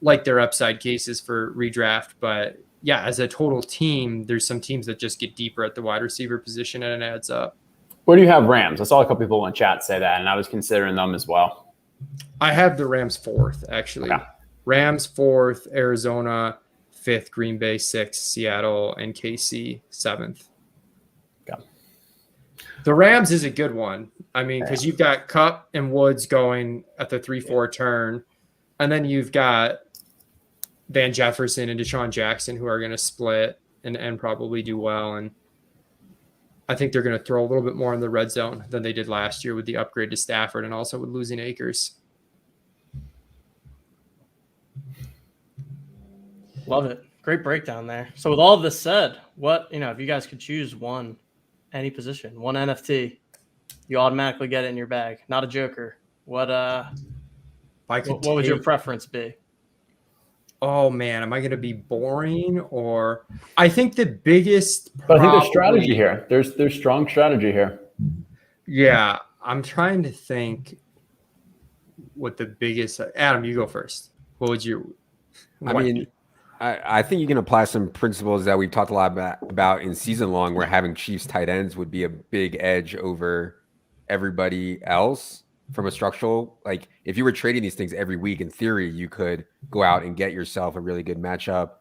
like their upside cases for redraft. But yeah, as a total team, there's some teams that just get deeper at the wide receiver position and it adds up. Where do you have Rams? I saw a couple people in chat say that, and I was considering them as well. I have the Rams fourth, actually. Okay. Rams fourth, Arizona fifth, Green Bay sixth, Seattle and KC seventh. Okay. The Rams is a good one. I mean, because you've got Kupp and Woods going at the 3-4 turn, and then you've got Van Jefferson and Deshaun Jackson who are going to split and probably do well. And I think they're going to throw a little bit more in the red zone than they did last year with the upgrade to Stafford and also with losing Akers. Love it. Great breakdown there. So with all of this said, if you guys could choose any position, one NFT, you automatically get it in your bag, not a joker. What If I could What would your take- preference be? Oh man, am I going to be boring? Or I think the biggest. But I think there's strategy probably- here. There's strong strategy here. Yeah, I'm trying to think what the biggest. Adam, you go first. What would you? I mean, I think you can apply some principles that we've talked a lot about in season long, where having Chiefs tight ends would be a big edge over everybody else from a structural. Like if you were trading these things every week, in theory, you could go out and get yourself a really good matchup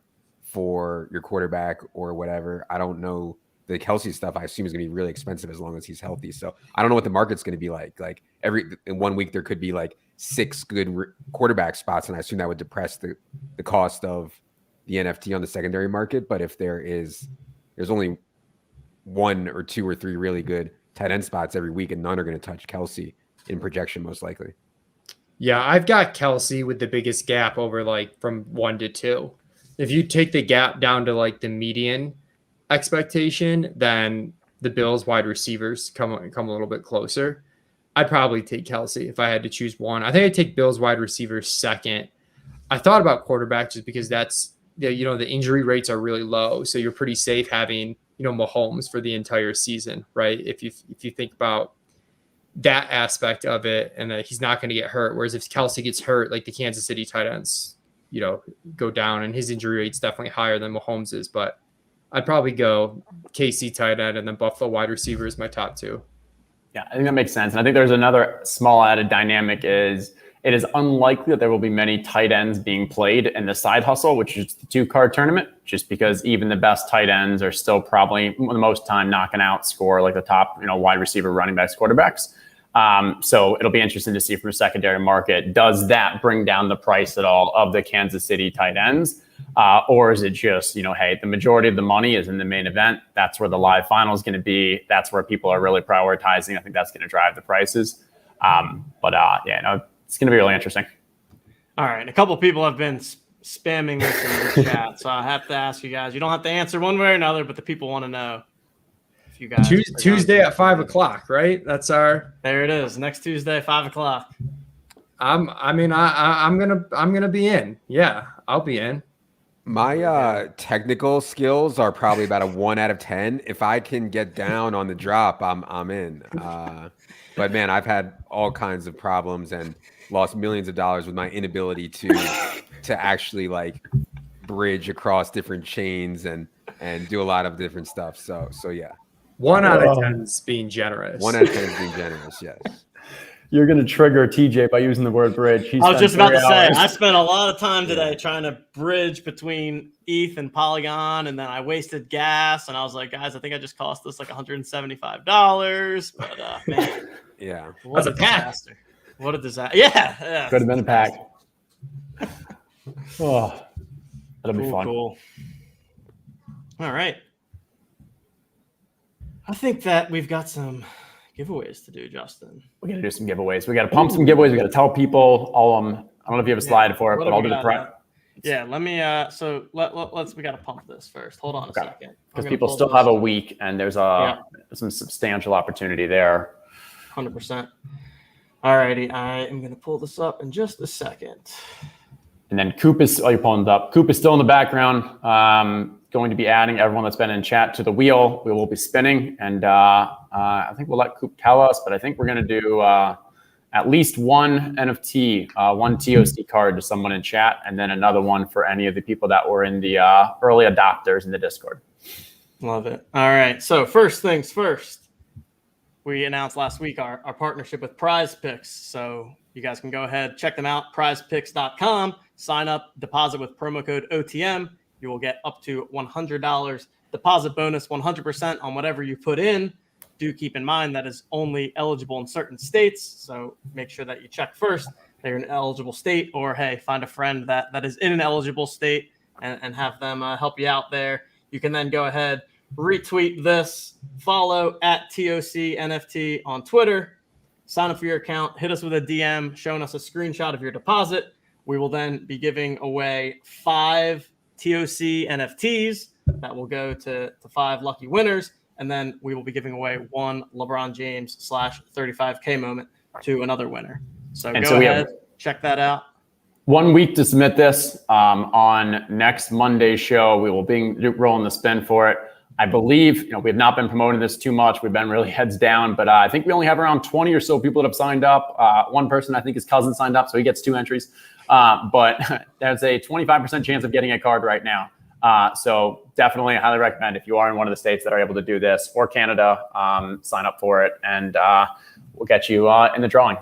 for your quarterback or whatever. I don't know. The Kelsey stuff, I assume, is going to be really expensive as long as he's healthy. So I don't know what the market's going to be like. Like in 1 week, there could be like 6 good quarterback spots, and I assume that would depress the cost of the NFT on the secondary market. But if there's only 1 or 2 or 3 really good tight end spots every week, and none are going to touch Kelsey in projection, most likely. Yeah, I've got Kelsey with the biggest gap over like from 1 to 2. If you take the gap down to like the median expectation, then the Bills wide receivers come a little bit closer. I'd probably take Kelsey if I had to choose one. I think I'd take Bills wide receivers second. I thought about quarterback just because that's the injury rates are really low, so you're pretty safe having Mahomes for the entire season, right? If you think about that aspect of it, and that he's not going to get hurt. Whereas if Kelsey gets hurt, like the Kansas City tight ends, go down, and his injury rate's definitely higher than Mahomes is. But I'd probably go KC tight end and then Buffalo wide receiver is my top 2. Yeah, I think that makes sense. And I think there's another small added dynamic is it is unlikely that there will be many tight ends being played in the side hustle, which is the 2-card tournament, just because even the best tight ends are still probably the most time not going to outscore like the top, wide receiver, running backs, quarterbacks. So it'll be interesting to see from a secondary market, does that bring down the price at all of the Kansas City tight ends? Or is it just, hey, the majority of the money is in the main event. That's where the live final is going to be. That's where people are really prioritizing. I think that's going to drive the prices. It's going to be really interesting. All right. A couple of people have been spamming this in the chat. So I have to ask you guys. You don't have to answer one way or another, but the people want to know if you guys. Tuesday at 5:00, right? That's our. There it is. Next Tuesday, 5:00. I'm gonna be in. Yeah, I'll be in. My technical skills are probably about a 1 out of 10. If I can get down on the drop, I'm in. But man, I've had all kinds of problems and lost millions of dollars with my inability to actually like bridge across different chains and do a lot of different stuff. So yeah. 1 out of 10 is being generous. 1 out of 10 is being generous. Yes. You're going to trigger TJ by using the word bridge. I was just about to say, I spent a lot of time today trying to bridge between ETH and Polygon, and then I wasted gas, and I was like, guys, I think I just cost us like $175. But man, yeah, what a disaster! What a disaster! Yeah. Could have been a pack. Oh, that'll be fun. Cool. All right. I think that we've got some giveaways to do, Justin. We got to do some giveaways. We got to pump some giveaways. We got to tell people all of them. I don't know if you have a slide for it, but I'll do the prep. Yeah, let me. So let's. We got to pump this first. Hold on a second, because people still have a week, and there's some substantial opportunity there. 100%. All righty, I am going to pull this up in just a second. And then Coop is. Oh, you're pulling it up. Coop is still in the background. Going to be adding everyone that's been in chat to the wheel. We will be spinning, and I think we'll let Coop tell us, but I think we're going to do at least one NFT, one TOC card to someone in chat, and then another one for any of the people that were in the early adopters in the Discord. Love it. All right. So first things first, we announced last week our partnership with Prize Picks. So you guys can go ahead, check them out, prizepicks.com, sign up, deposit with promo code OTM. You will get up to $100 deposit bonus, 100% on whatever you put in. Do keep in mind that is only eligible in certain states. So make sure that you check first that you're in an eligible state, or hey, find a friend that is in an eligible state and have them help you out there. You can then go ahead, retweet this, follow at TOC NFT on Twitter, sign up for your account, hit us with a DM showing us a screenshot of your deposit. We will then be giving away 5 TOC NFTs that will go to 5 lucky winners. And then we will be giving away 1 LeBron James / 35K moment to another winner. So go ahead. check that out? 1 week to submit this. On next Monday's show, we will be rolling the spin for it. I believe, we have not been promoting this too much. We've been really heads down, but I think we only have around 20 or so people that have signed up. One person, I think his cousin signed up, so he gets 2 entries. But there's a 25% chance of getting a card right now. So definitely I highly recommend, if you are in one of the states that are able to do this, or Canada, sign up for it, and we'll get you in the drawing.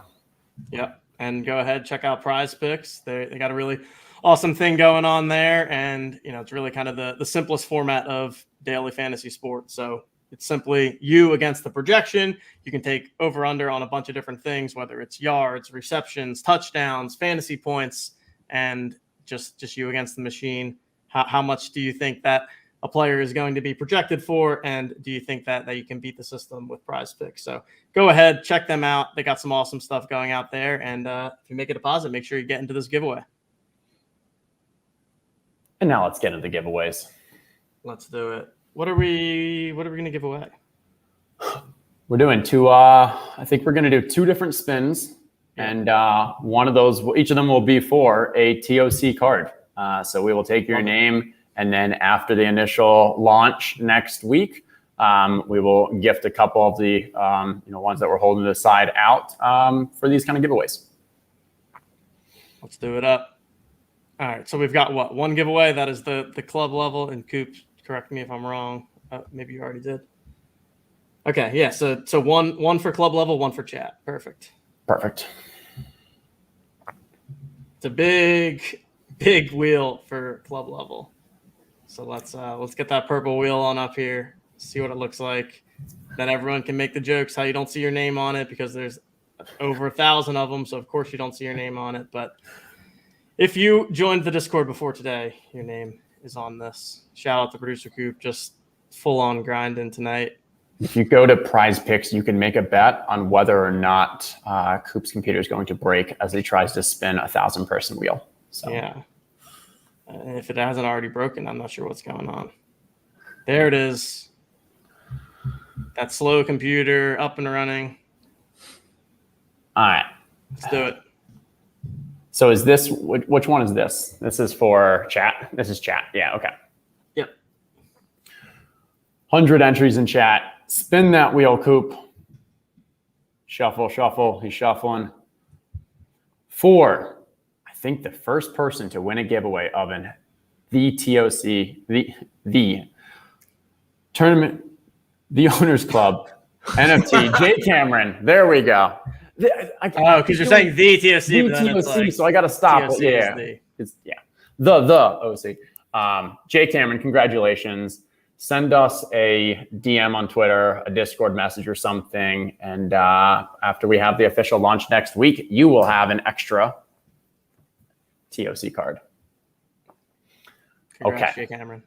Yep. And go ahead, check out Prize Picks. They got a really awesome thing going on there. And, it's really kind of the simplest format of daily fantasy sports. So it's simply you against the projection. You can take over under on a bunch of different things, whether it's yards, receptions, touchdowns, fantasy points, and just you against the machine. How much do you think that a player is going to be projected for? And do you think that you can beat the system with Prize Picks? So go ahead, check them out. They got some awesome stuff going out there. And if you make a deposit, make sure you get into this giveaway. And now let's get into the giveaways. Let's do it. What are we going to give away? We're doing I think we're going to do 2 different spins. And one of those, each of them will be for a TOC card. So we will take your name, and then after the initial launch next week, we will gift a couple of the ones that we're holding to the side out for these kind of giveaways. Let's do it up. All right, so we've got one giveaway. That is the club level. And Coop, correct me if I'm wrong. Maybe you already did. Okay, yeah. So one for club level, one for chat. Perfect. It's a big wheel for club level. So let's get that purple wheel on up here. See what it looks like. Then everyone can make the jokes how you don't see your name on it, because there's over 1,000 of them. So of course you don't see your name on it. But if you joined the Discord before today, your name is on this. Shout out to producer Coop, just full on grinding tonight. If you go to Prize Picks, you can make a bet on whether or not Coop's computer is going to break as he tries to spin a 1,000-person wheel. So. Yeah. And if it hasn't already broken, I'm not sure what's going on. There it is. That slow computer up and running. All right. Let's do it. So is this, which one is this? This is for chat. This is chat. Yeah. Okay. Yep. 100 entries in chat. Spin that wheel, Coop. Shuffle. He's shuffling. 4. I think the first person to win a giveaway of the TOC, the tournament, the Owners Club, NFT, Jay Cameron. There we go. Because you're saying the TOC, the but then TOC, it's like, so I got to stop. TOC The OC. Jay Cameron, congratulations. Send us a DM on Twitter, a Discord message or something, and after we have the official launch next week, you will have an extra TOC card. Congrats, Okay. Jay Cameron.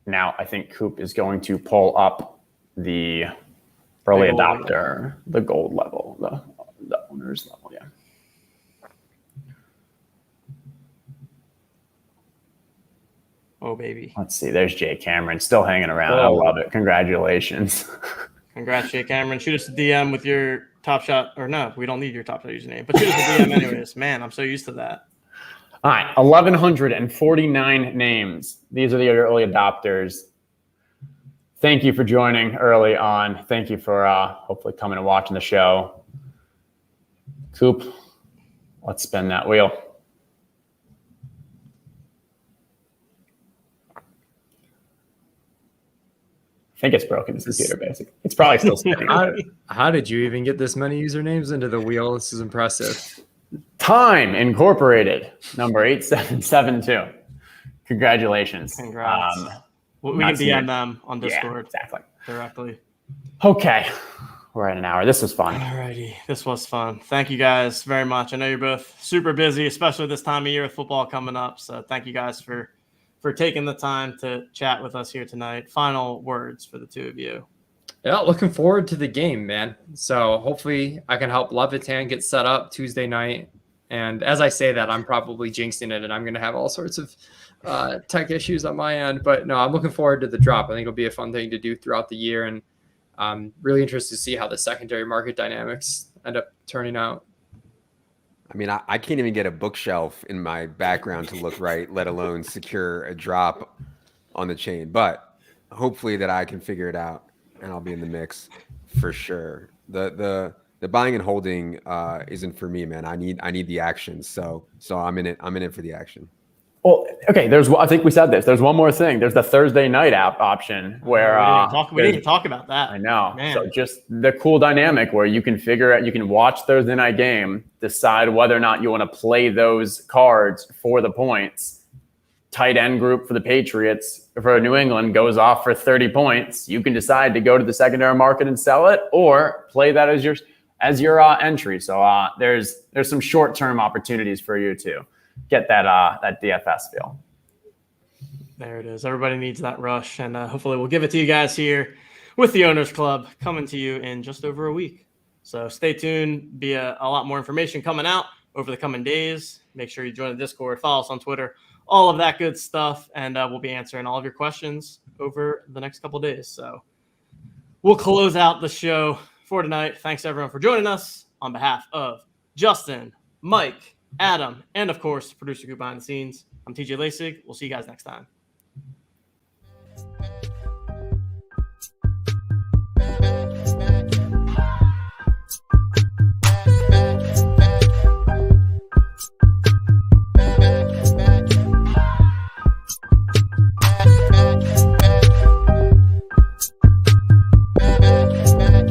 Now I think Coop is going to pull up the early adopter, the gold level, the owners level. Yeah. Oh, baby. Let's see. There's Jay Cameron still hanging around. I love it. Congratulations. Congrats, Jay Cameron. Shoot us a DM with your Top Shot, or no, we don't need your Top Shot username, but shoot us a DM anyways. Man, I'm so used to that. All right, 1,149 names. These are the early adopters. Thank you for joining early on. Thank you for hopefully coming and watching the show. Coop, let's spin that wheel. I think it's broken his computer, basically. It's probably still spinning. How did you even get this many usernames into the wheel? This is impressive. Time Incorporated, number 8772. Congratulations. Congrats. We can DM them on Discord. Yeah, exactly. Directly. Okay. We're at an hour. This was fun. Alrighty. This was fun. Thank you guys very much. I know you're both super busy, especially this time of year with football coming up. So thank you guys for taking the time to chat with us here tonight. Final words for the two of you. Yeah, looking forward to the game, man. So hopefully I can help Levitan get set up Tuesday night. And as I say that, I'm probably jinxing it, and I'm going to have all sorts of tech issues on my end. But no, I'm looking forward to the drop. I think it'll be a fun thing to do throughout the year. And I'm really interested to see how the secondary market dynamics end up turning out. I mean, I can't even get a bookshelf in my background to look right, let alone secure a drop on the chain. But hopefully that I can figure it out and I'll be in the mix for sure. The buying and holding isn't for me, man. I need the action. So I'm in it. I'm in it for the action. Well, okay. I think we said this. There's one more thing. There's the Thursday night app option where we didn't even talk about that. I know. Man. So just the cool dynamic where you can figure out, you can watch Thursday night game, decide whether or not you want to play those cards for the points. Tight end group for the Patriots for New England goes off for 30 points. You can decide to go to the secondary market and sell it, or play that as your entry. So there's some short-term opportunities for you to get that DFS feel. There it is. Everybody needs that rush, and hopefully we'll give it to you guys here with the Owners Club coming to you in just over a week. So stay tuned. Be a lot more information coming out over the coming days. Make sure you join the Discord, follow us on Twitter, all of that good stuff, and we'll be answering all of your questions over the next couple of days. So we'll close out the show for tonight. Thanks everyone for joining us. On behalf of Justin, Mike, Adam, and of course, producer Group behind the scenes, I'm TJ Lasig. We'll see you guys next time.